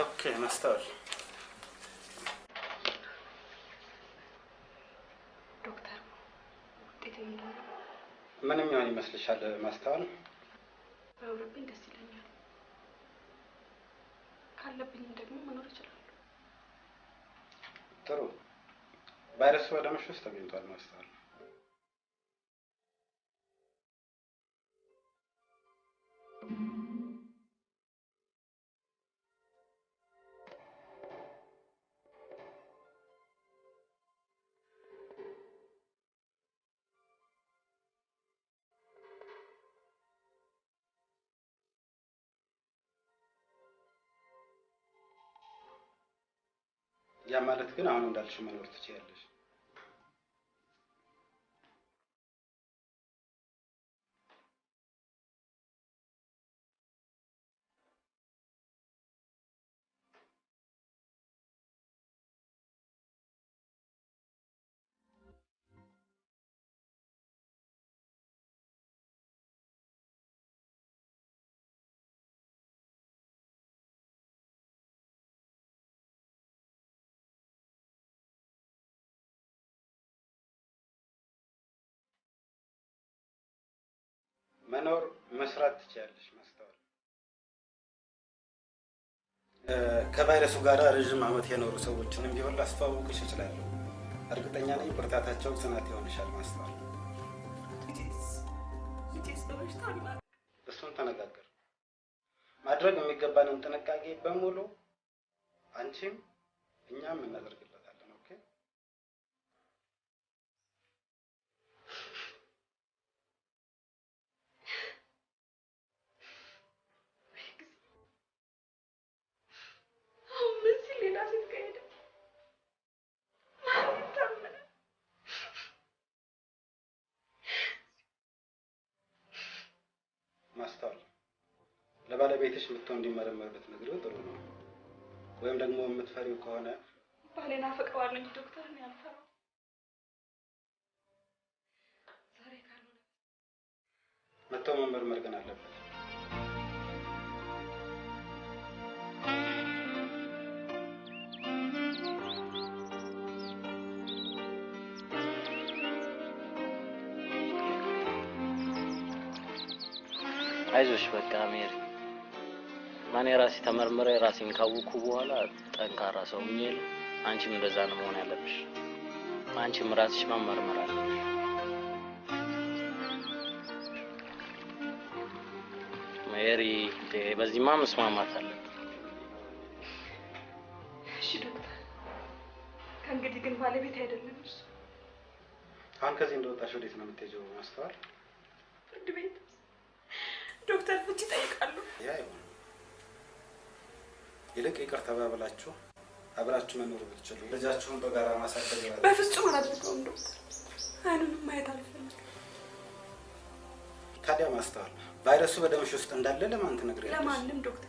Speaker 10: ኦኬ ማስተዋል ምንም ይሆን ይመስልሻል? ማስተዋል
Speaker 2: ባይሆንብኝ ደስ ይለኛል። ካለብኝም ደግሞ መኖር እችላለሁ።
Speaker 10: ጥሩ። ቫይረሱ በደምሽ ውስጥ ተገኝቷል ማስተዋል። ያ ማለት ግን አሁን እንዳልሽ መኖር ትችያለሽ። መኖር መስራት ትችያለሽ ማስተዋል። ከቫይረሱ ጋር ረዥም ዓመት የኖሩ ሰዎችንም ቢሆን ላስተዋውቅሽ እችላለሁ። እርግጠኛ ነኝ ብርታታቸው ጽናት ይሆንሻል ማስተዋል። እሱን ተነጋገር። ማድረግ የሚገባንን ጥንቃቄ በሙሉ አንቺም እኛም እናደርግለታለን። ኦኬ ማስተዋል ለባለቤትሽ መጥቶ እንዲመረመር ብትነግሪው ጥሩ ነው። ወይም ደግሞ የምትፈሪው ከሆነ
Speaker 2: ባሌን አፈቅረዋለሁ እንጂ ዶክተር ነው ያልፈራው። ዛሬ ካልሆነ
Speaker 10: መጥቶ መመርመር ግን አለበት።
Speaker 11: አይዞሽ በቃ ሜሪ፣ ማን ራሴ ተመርምሬ ራሴን ካወኩ በኋላ ጠንካራ ሰው ሆኜ አንቺም እንደዛ ነው መሆን ያለብሽ። አንቺም ራስሽ መመርመር አለብሽ። ሜሪ በዚህማ መስማማት አለብን።
Speaker 2: እሺ ዶክተር፣ ከእንግዲህ ግን ባለቤት አይደለም እሱ።
Speaker 10: አሁን ከዚህ እንደወጣሽ ወዴት ነው የምትሄጂው ማስተዋል?
Speaker 2: ፍርድ ቤት ዶክተር ፍቺ ይጠይቃሉ።
Speaker 10: ያ ይሁን። ይልቅ ይቅር ተባብላችሁ አብራችሁ መኖር ብትችሉ ልጃችሁን በጋራ ማሳደግ ይችላል።
Speaker 2: በፍጹም አላደርገውም ዶክተር። አይኑንም ማየት አልፈልግም።
Speaker 10: ታዲያ ማስተዋል ቫይረሱ በደምሽ ውስጥ እንዳለ ለማን ትነግሪያለሽ?
Speaker 2: ለማንም ዶክተር።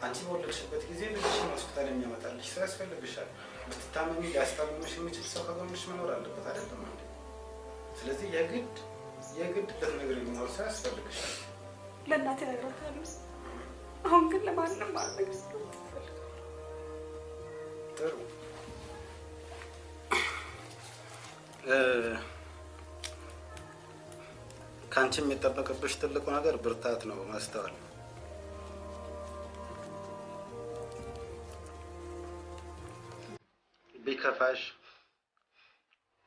Speaker 10: አንቺ በወለድሽበት ጊዜ ልጅሽን ሆስፒታል የሚያመጣልሽ ሰው ያስፈልግሻል። ብትታመሚ ሊያስታምምሽ የሚችል ሰው ከጎንሽ መኖር አለበት አይደለም እንዴ? ስለዚህ የግድ ልትነግሪ የሚኖር ሰው ያስፈልግሻል።
Speaker 2: ለእናቴ እነግራታለሁ። አሁን ግን ለማንም አልነግርም።
Speaker 10: ጥሩ ከአንቺ የሚጠበቅብሽ ትልቁ ነገር ብርታት ነው ማስተዋል። ቢከፋሽ፣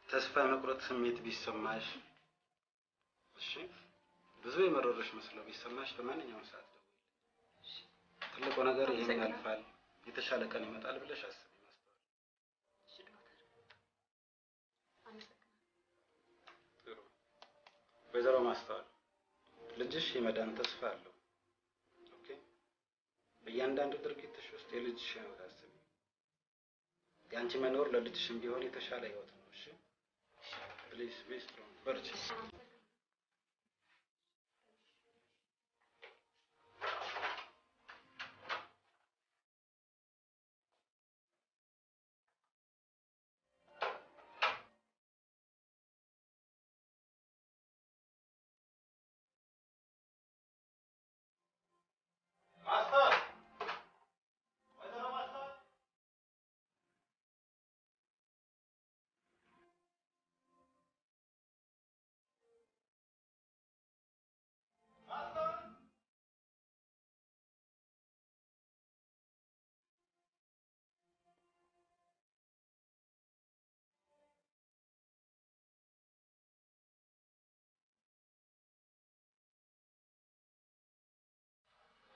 Speaker 10: ተስፋ መቁረጥ ስሜት ቢሰማሽ፣ እሺ ብዙ የመረረሽ መስሎ ቢሰማሽ በማንኛውም ሰዓት ደውዪ። ትልቁ ነገር ይሄን ያልፋል፣ የተሻለ ቀን ይመጣል ብለሽ አስቢ ማስተዋል። ጥሩ ወይዘሮ ማስተዋል ልጅሽ የመዳን ተስፋ አለው። ኦኬ በእያንዳንዱ ድርጊትሽ ውስጥ የልጅሽን ሕይወት አስቢ። የአንቺ መኖር ለልጅሽም ቢሆን የተሻለ ሕይወት ነው። እሺ ፕሊዝ ቢ ስትሮንግ በርቺ።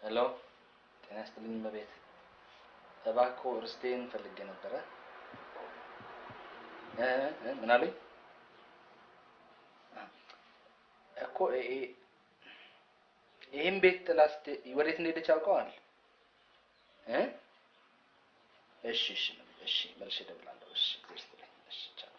Speaker 3: ሄሎ ጤና ይስጥልኝ እመቤት። እባክዎ ርስቴን ፈልጌ ነበረ። ምን አለኝ እኮ ይሄን ቤት ጥላስት ወዴት እንደሄደች አውቀዋል? እሺ መልሼ እደውላለሁ። እሺ ይስጥልኝ። እሺ ቻው።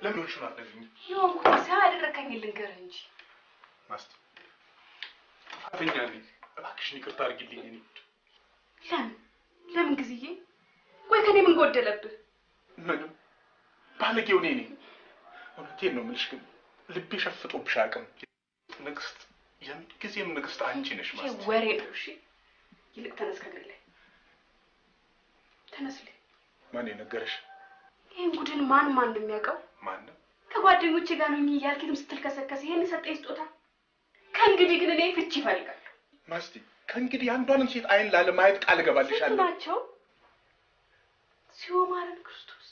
Speaker 1: ለምን አትነግሪኝ?
Speaker 2: ይሁን ሰው ያደረከኝ ልንገርህ እንጂ
Speaker 1: ማስቲ ጥፋተኛ ነኝ። እባክሽን ይቅርታ አድርጊልኝ። እኔ
Speaker 2: ለምን ጊዜዬ? ወይ ከኔ ምን ጎደለብህ?
Speaker 1: ምንም ባለጌው እኔ ነኝ። እውነቴን ነው የምልሽ፣ ግን ልቤ ሸፍጦብሽ አያውቅም። ንግስት፣ የምንጊዜም ንግስት አንቺ ነሽ ማስቲ።
Speaker 2: ወሬ ነው። እሺ ይልቅ ተነስ ከእግሬ ላይ ተነስልኝ።
Speaker 1: ማን የነገረሽ?
Speaker 2: ይሄን ጉድን ማን እንደሚያውቀው?
Speaker 1: ማን ነው?
Speaker 2: ከጓደኞቼ ጋር ነው እያልክም ስትልከሰከስ ይሄን ሰጠኝ ስጦታ። ከእንግዲህ ግን እኔ ፍቺ ይፈልጋል።
Speaker 1: ማስቲ ከእንግዲህ አንዷንም ሴት አይን ላለማየት ቃል እገባልሻለሁ።
Speaker 2: ናቸው ሲወማረን ክርስቶስ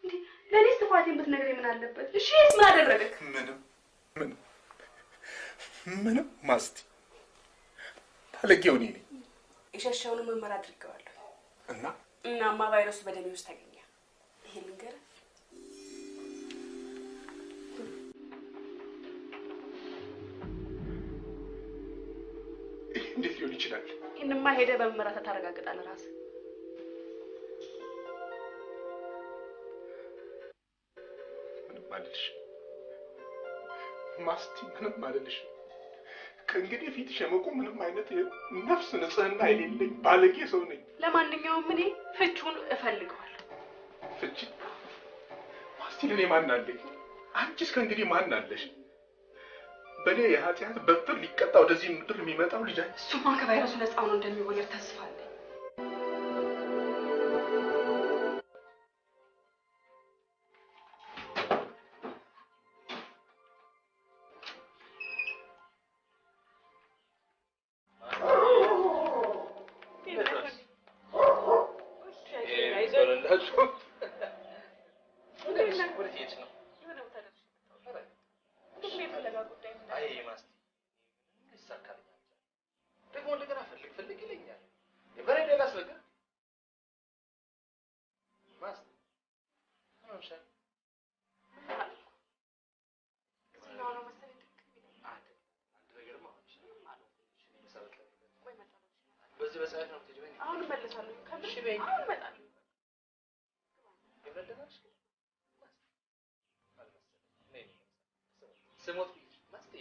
Speaker 2: እንዴ ለኔስ ጥፋቴን ብትነግረኝ ምን አለበት? እሺ ምን አደረገክ? ምንም
Speaker 1: ማስቲ ባለጌው እኔ ነኝ።
Speaker 2: የሸሸውን ምርመራ አድርገዋለሁ እናማ ቫይረሱ በደሜ ውስጥ ተገኘ። ይሄ ልንገርህ
Speaker 1: እንዴት ሊሆን ይችላል?
Speaker 2: ይሄንማ ሄደህ በምርመራ ታረጋግጣለህ ራስህ።
Speaker 1: ምንም አልልሽም ማስቲ፣ ምንም አልልሽም። ከእንግዲህ ፊትሽ የመቆም ምንም አይነት ነፍስ ንጽህና የሌለኝ ባለጌ ሰው ነኝ።
Speaker 2: ለማንኛውም እኔ ፍቹን እፈልገዋለሁ።
Speaker 1: ፍቺ? ማስቲ ለኔ ማን አለኝ? አንቺስ ከእንግዲህ ማን አለሽ? በኔ የኃጢአት በትር ሊቀጣ ወደዚህ ምድር የሚመጣው ልጅ
Speaker 2: እሱማ ከቫይረሱ ነፃ ሆኖ እንደሚወለድ ተስፋ አለኝ።
Speaker 3: ሰዓት ነው ትጅበኝ?
Speaker 2: አሁን እመለሳለሁ። ከምሽ በይ አሁን እመጣለሁ።
Speaker 3: ይብረደናሽ ስሞት ማስቴ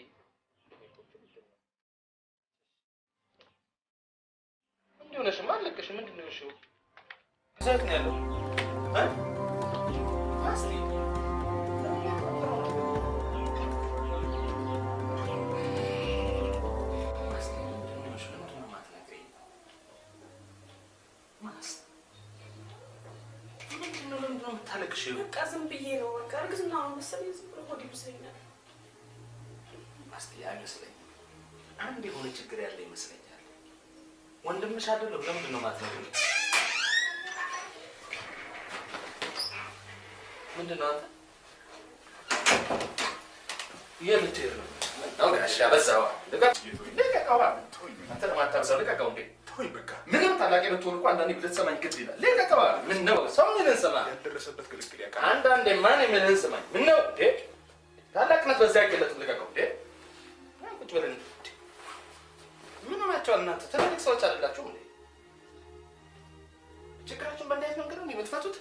Speaker 3: እንዴ ሆነሽማ አለቀሽ። ምንድን ነው እሺ? ዘት ነው ያለው ማስቴ
Speaker 2: በቃ ዝም ብዬ ነው። በቃ እርግዝና ነው መሰለኝ። ዝም ብሎ ሆዴ ብሰኛል።
Speaker 3: ማስቴ አይመስለኝም። አንድ የሆነ ችግር ያለ ይመስለኛል። ወንድምሽ አይደለም? ለምንድን ነው የማትነግሪኝ? ምንድን ነው አንተ? የልትሄድ ነው? ነው ጋሻ በዛው ልቀቀው። አንተ ለማታብዛው ልቀቀው እንዴ! ተወኝ በቃ። ምንም ታላቅ ብትሆን እኮ አንዳንዴ ብትሰማኝ ግድ ይላል። ልቀቀው። ምን ነው ሰው ምንን ሰማ?
Speaker 1: ያልደረሰበት ክልክል ያውቃል።
Speaker 3: አንዳንዴ ማን ምንን ሰማኝ? ምን ነው እንዴ? ታላቅነት በዛ አይገለጥም። ልቀቀው እንዴ! ቁጭ በለን። ምን ሆናችኋል እናንተ? ትልልቅ ሰዎች አይደላችሁም እንዴ? ችግራችሁን በእንዲህ አይነት መንገድ ነው የምትፈቱት?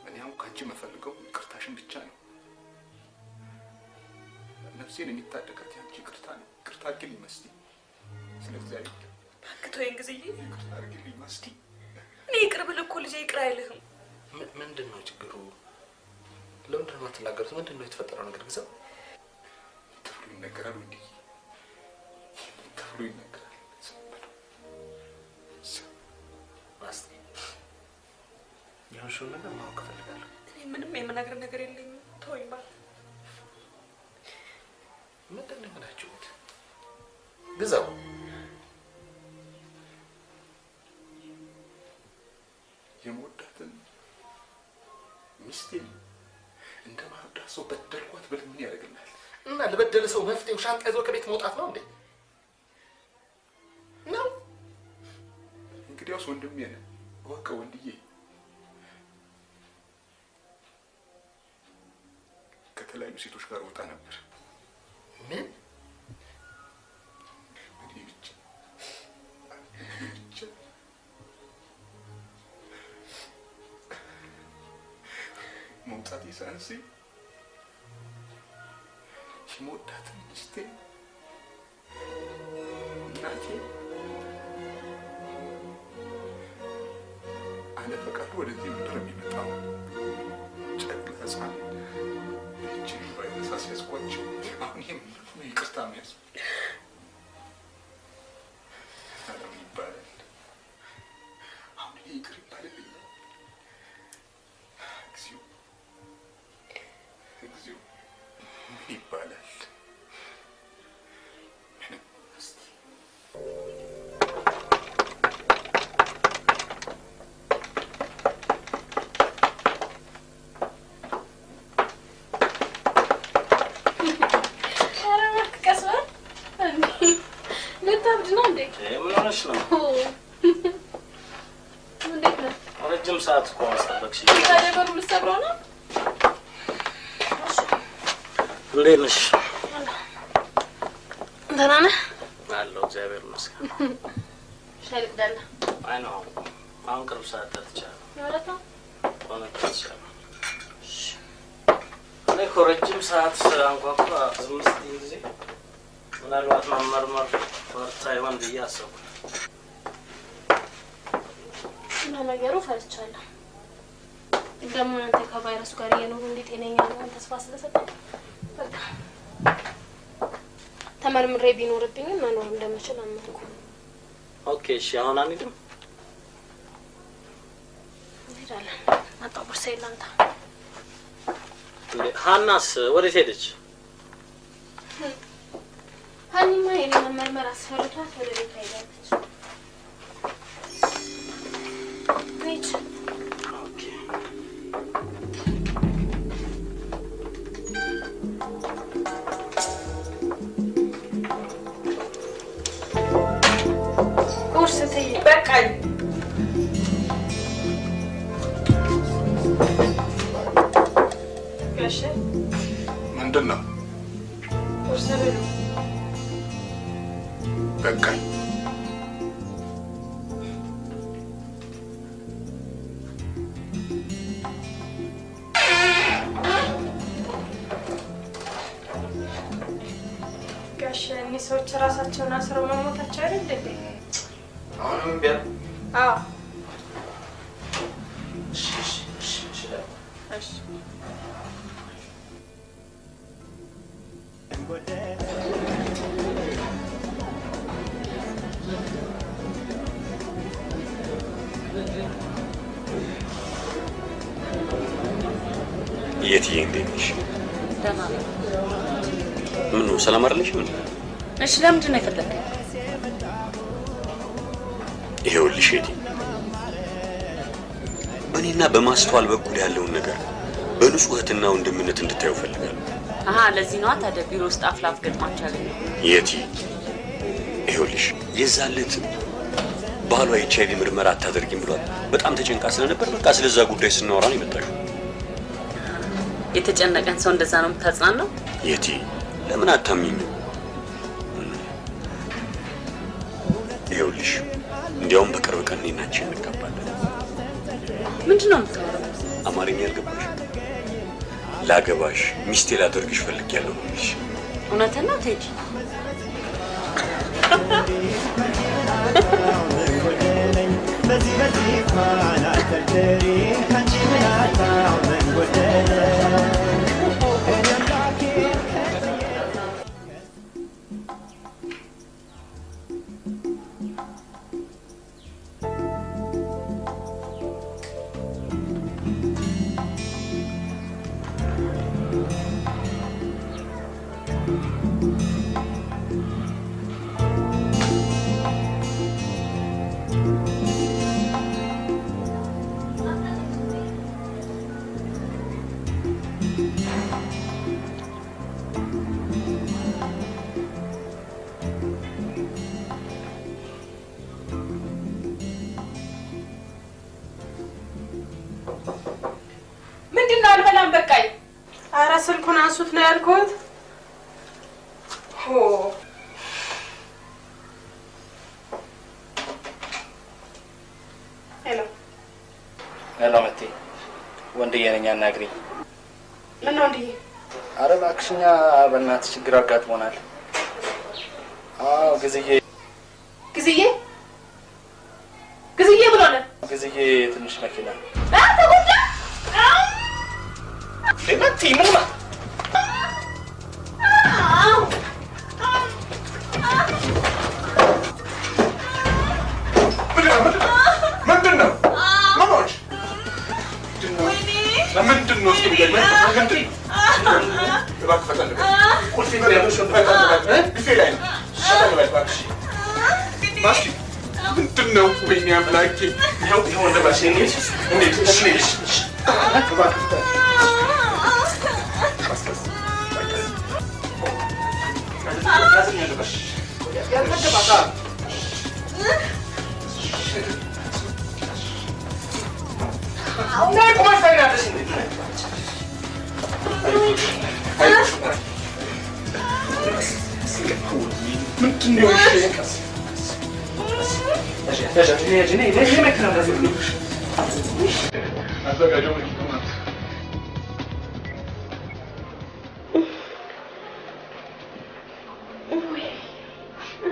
Speaker 1: እኔ አሁን ከአንቺ የምፈልገው ይቅርታሽን ብቻ ነው። ነፍሴን የሚታደጋት ያንቺ ይቅርታ ነው። ይቅርታ አድርጊልኝ መስቲ። ስለ እግዚአብሔር
Speaker 2: አክቶኝ ጊዜዬ
Speaker 1: ይቅርታ አድርጊልኝ መስቲ።
Speaker 2: እኔ ይቅር ብል እኮ ልጄ ይቅር አይልህም።
Speaker 3: ምንድን ነው ችግሩ? ለምንድን ነው የማትናገሩት? ምንድን ነው የተፈጠረው ነገር? ግዛው
Speaker 1: ተብሎ ይነገራል እንዴ? ተብሎ ይነገራል።
Speaker 3: ማስቴ የሆንሽውን ነገር ማወቅ እፈልጋለሁ።
Speaker 2: እኔ ምንም የምናገር ነገር የለኝም። ተወኝ ማለት
Speaker 3: ምንድን ነው የሆናችሁት? ግዛው
Speaker 1: የምወዳትን ሚስቴን እንደ ማርዳት ሰው በደልኳት ብል ምን ያደርግልናል?
Speaker 3: እና ለበደለ ሰው መፍትሄው ሻንጣ ይዞ ከቤት መውጣት ነው እንዴ? ነው
Speaker 1: እንግዲያውስ ወንድሜ ነህ፣ እወቀው ወንድዬ። ከተለያዩ ሴቶች ጋር ወጣ ነበር።
Speaker 3: ምን?
Speaker 1: እኔ ብቻ መውጣት ሳንሲ የምወዳትን ሚስቴን እናቴ አለ ፈቃዱ ወደዚህ ምድር የሚመጣው ጨቅላ ሕፃን ይህችን ባይነሳ ሲያስኳቸው አሁን ይሄ ነው ይቅርታ የሚያስ አለም ይባላል። አሁን ይሄ ይቅር ይባልልኛል? እግዚኦ እግዚኦ ምን ይባላል?
Speaker 7: ልታብድ ነው እንዴ?
Speaker 11: ምን ሆነሽ ነው?
Speaker 7: እንዴት ነው?
Speaker 11: ረጅም ሰዓት እኮ አስጠበቅሽ።
Speaker 7: ታዲያ በሩ ልትሰብረው ነው?
Speaker 11: እንዴት ነሽ?
Speaker 7: ደህና ነህ?
Speaker 11: አለሁ እግዚአብሔር ይመስገን።
Speaker 7: ሻይ ልቅዳለህ?
Speaker 11: አይ ነው አሁን ቅርብ ሰዓት ተርቻለሁ።
Speaker 7: ማለት ነው?
Speaker 11: በእውነት ተርቻለሁ። እኔ እኮ ረጅም ሰዓት አንኳኳ ዝም ስትይኝ ጊዜ ምናልባት መመርመር ፈርታ ይሆን ብዬ አሰብኩ።
Speaker 7: ለነገሩ ፈርቻለሁ። ደግሞ አንተ ከቫይረሱ ጋር እየኖሩ እንዴት ጤነኛ ነው ተስፋ ስለሰጠኝ በቃ ተመርምሬ ቢኖርብኝም መኖር እንደምችል አመንኩ።
Speaker 11: ኦኬ እሺ፣ አሁን አንሄድም?
Speaker 7: እንሄዳለን። መጣሁ ቦርሳዬን ላንተ።
Speaker 11: ሀናስ ወዴት ሄደች?
Speaker 7: ሀኒማ የኔ መመርመር አስፈርቷት ወደ ቤት ሄዳለች። ነች።
Speaker 11: ኦኬ
Speaker 2: ቁርስ ትይ በቃኝ። ጋሼ
Speaker 1: ምንድን ነው?
Speaker 2: ቁርስ ብሉ።
Speaker 1: በቃኝ።
Speaker 4: እሺ እኒህ ሰዎች ራሳቸውን አስረው መሞታቸው አይደል እንዴ?
Speaker 3: አሁንም ቢያ
Speaker 4: አዎ
Speaker 3: እሺ
Speaker 5: የትዬ እንዴት ነሽ?
Speaker 6: ደህና ነኝ።
Speaker 5: ምን ነው ሰላም አይደለሽ? ምን?
Speaker 6: እሺ ለምንድን ነው የፈለከኝ?
Speaker 5: ይኸውልሽ የትዬ በእኔና በማስተዋል በኩል ያለውን ነገር በንጹህ እህትና ወንድምነት እንድታዩ ፈልጋለሁ።
Speaker 6: አሃ ለዚህ ነው ታዲያ ቢሮ ውስጥ አፍላፍ ገጥማችሁ ያገኘው?
Speaker 5: የትዬ ይኸውልሽ የዛን ዕለት ባሏ ኤችአይቪ ምርመራ አታደርጊም ብሏል። በጣም ተጨንቃ ስለነበር በቃ ስለዛ ጉዳይ ስናወራ ነው የመጣሽው።
Speaker 6: የተጨነቀን ሰው እንደዛ ነው የምታጽናናው?
Speaker 5: የትዬ ለምን አታምኚኝ? ይኸውልሽ እንዲያውም በቅርብ ቀን እኔና አንቺ እንጋባለን።
Speaker 6: ምንድን ነው የምታወራው?
Speaker 5: አማርኛ አልገባሽ? ላገባሽ ሚስቴ ላደርግሽ ፈልጌያለሁ ነው የምልሽ።
Speaker 6: እውነትህን ነው ቴዲ?
Speaker 4: ምንድነው አልበላም በቃኝ። ኧረ ስልኩን አንሱት ነው ያልኩት። ሆ
Speaker 3: ሄሎ መቴ ወንድዬ ነኝ አናግሪኝ።
Speaker 2: ምን ነው እንዴ?
Speaker 3: ኧረ እባክሽኛ በእናትሽ ችግር አጋጥሞናል። አዎ ግዝዬ ብሎነ ግዝዬ ትንሽ መኪና
Speaker 2: ተጎዳ
Speaker 3: ለመቴ ምን ማለት
Speaker 1: ምንድነው? ማማች ምንድነው? እስኪ ንገሪኝ። እባክህ ፈጠን በል። ቁልፍ ይዘህ ቢፌ ላይ ነው። ፈጠን በል እባክሽ። ማስኪ ምንድነው? ወይኔ አምላኬ። ይኸው እንደባሽ እንዴት እሺ እባክህ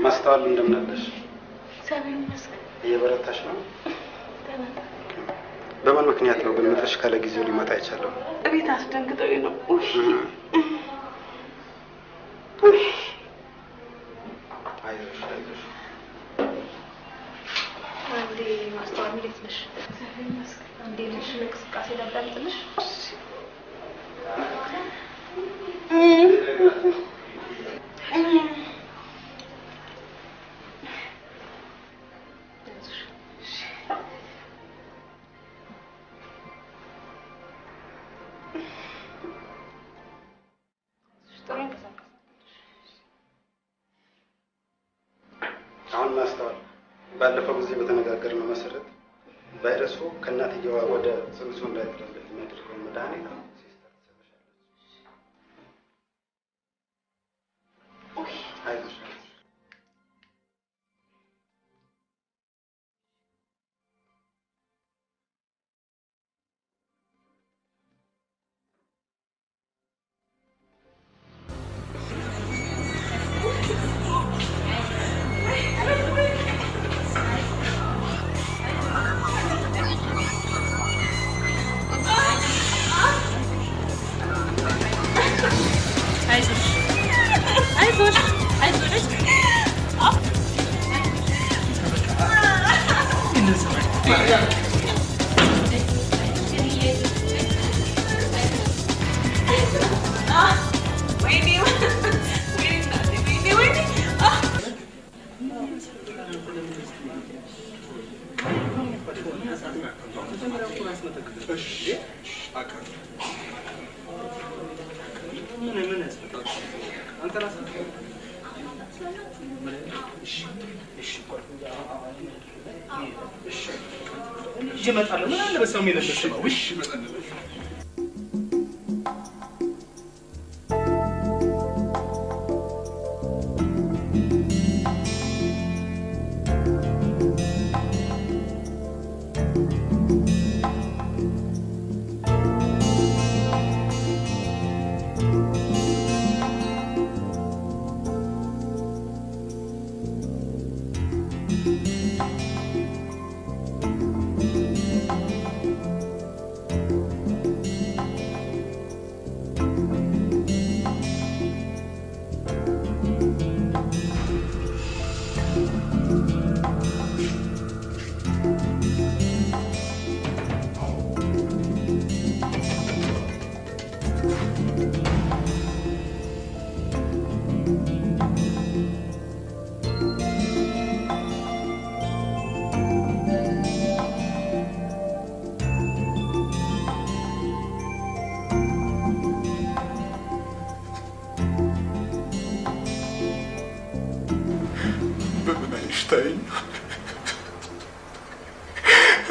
Speaker 10: ማስተዋል እንደምን አለሽ? እየበረታሽ ነው? በምን ምክንያት ነው ግን መጥተሽ ካለ ጊዜው ሊመጣ አይቻለሁ?
Speaker 2: እቤት አስደንግጠኝ ነው።
Speaker 10: አይዞሽ አይዞሽ።
Speaker 7: አንዴ ማስተዋል እንዴት ነሽ? አንዴ ልጅ እንቅስቃሴ ላዳምጥልሽ?
Speaker 10: አሁን ማስተዋል ባለፈው ጊዜ በተነጋገርነው መሰረት ቫይረሱ ከእናትየዋ ወደ ጽንሱ እንዳይተላለፍ የሚያደርገው መድኃኒት አይዞሽ።
Speaker 6: አይዞሽ አይዞሽ አይዞሽ
Speaker 12: ይመጣል ምን አለ በሰው የሚለበስ ነው እሺ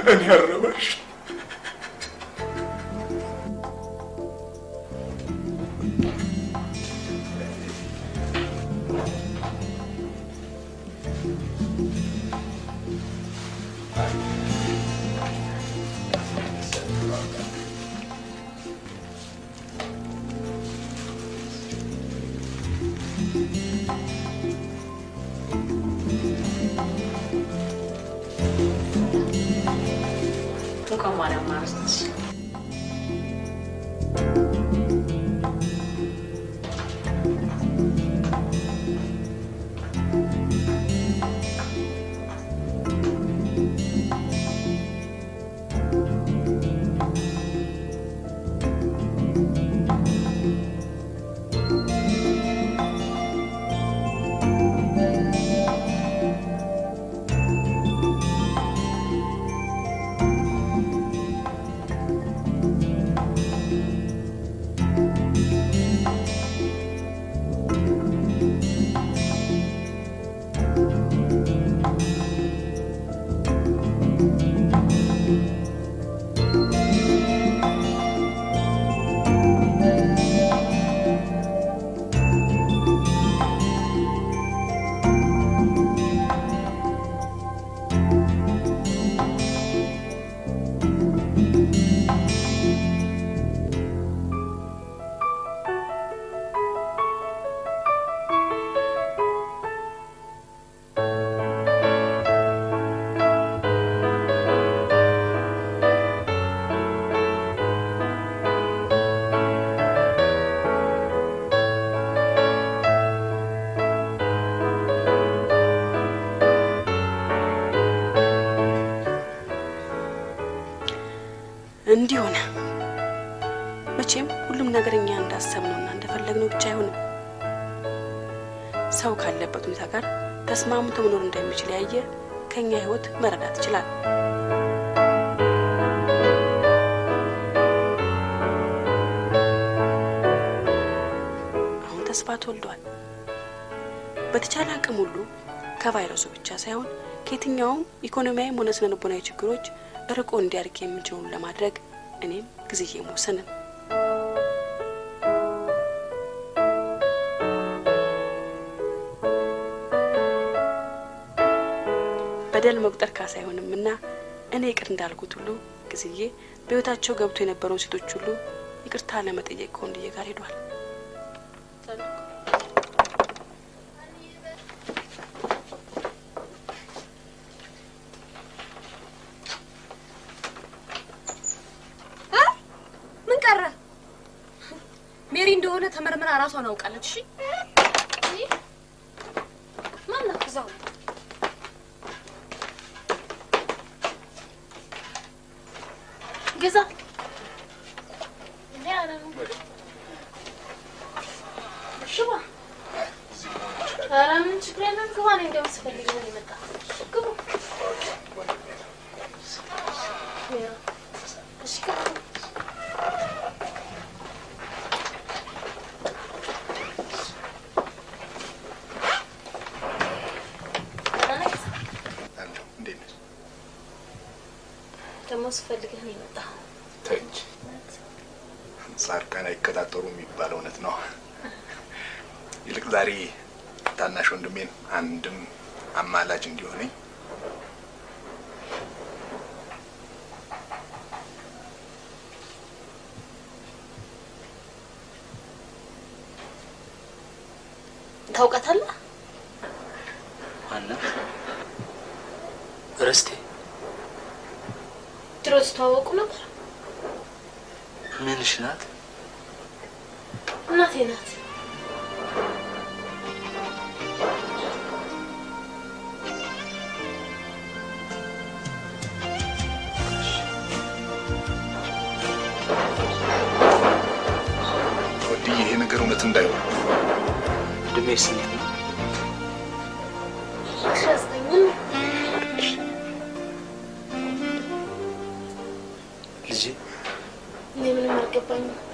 Speaker 1: እኔ አረባሽ
Speaker 2: እንዲሆነ መቼም ሁሉም ነገርኛ እንዳሰብነውና እንደፈለግነው ብቻ አይሆንም። ሰው ካለበት ሁኔታ ጋር ተስማምቶ መኖር እንደሚችል ያየ ከኛ ህይወት መረዳት ይችላል። አሁን ተስፋ ተወልዷል። በተቻለ አቅም ሁሉ ከቫይረሱ ብቻ ሳይሆን ከየትኛውም ኢኮኖሚያዊም ሆነ ስነ ልቦናዊ ችግሮች ርቆ እንዲያርቅ የምንችለውን ለማድረግ እኔም ጊዜ የመወሰንን በደል መቁጠር ካሳ አይሆንምና እኔ ይቅር እንዳልኩት ሁሉ ጊዜዬ በህይወታቸው ገብቶ የነበረውን ሴቶች ሁሉ ይቅርታ ለመጠየቅ ከወንድዬ ጋር ሄዷል።
Speaker 6: ሜሪ እንደሆነ ተመርምራ ራሷን አውቃለች። እሺ ማን ነው እዛው?
Speaker 7: ገዛ ያ ነው ሽባ ኧረ ምን ችግር የለም። ግባ ነው እንደምትፈልጊ ነው የመጣ ግቡ። እሺ ግባ ደግሞ ስፈልግህ ነው የመጣው።
Speaker 1: ተንጅ ጻድቃን አይቀጣጠሩ የሚባለው እውነት ነው። ይልቅ ዛሬ ታናሽ ወንድሜን አንድም አማላጅ እንዲሆነኝ
Speaker 7: ታውቃታለህ?
Speaker 3: አና ረስቴ
Speaker 7: ድሮስ ተዋወቁ ነበር?
Speaker 3: ምንሽ ናት?
Speaker 7: እናቴ ናት።
Speaker 1: ወዲህ ይሄ ነገር እውነት እንዳይሆን
Speaker 3: እድሜ ስንት ነው?
Speaker 7: 19
Speaker 3: ልጄ
Speaker 7: እኔ ምንም አልገባኝም።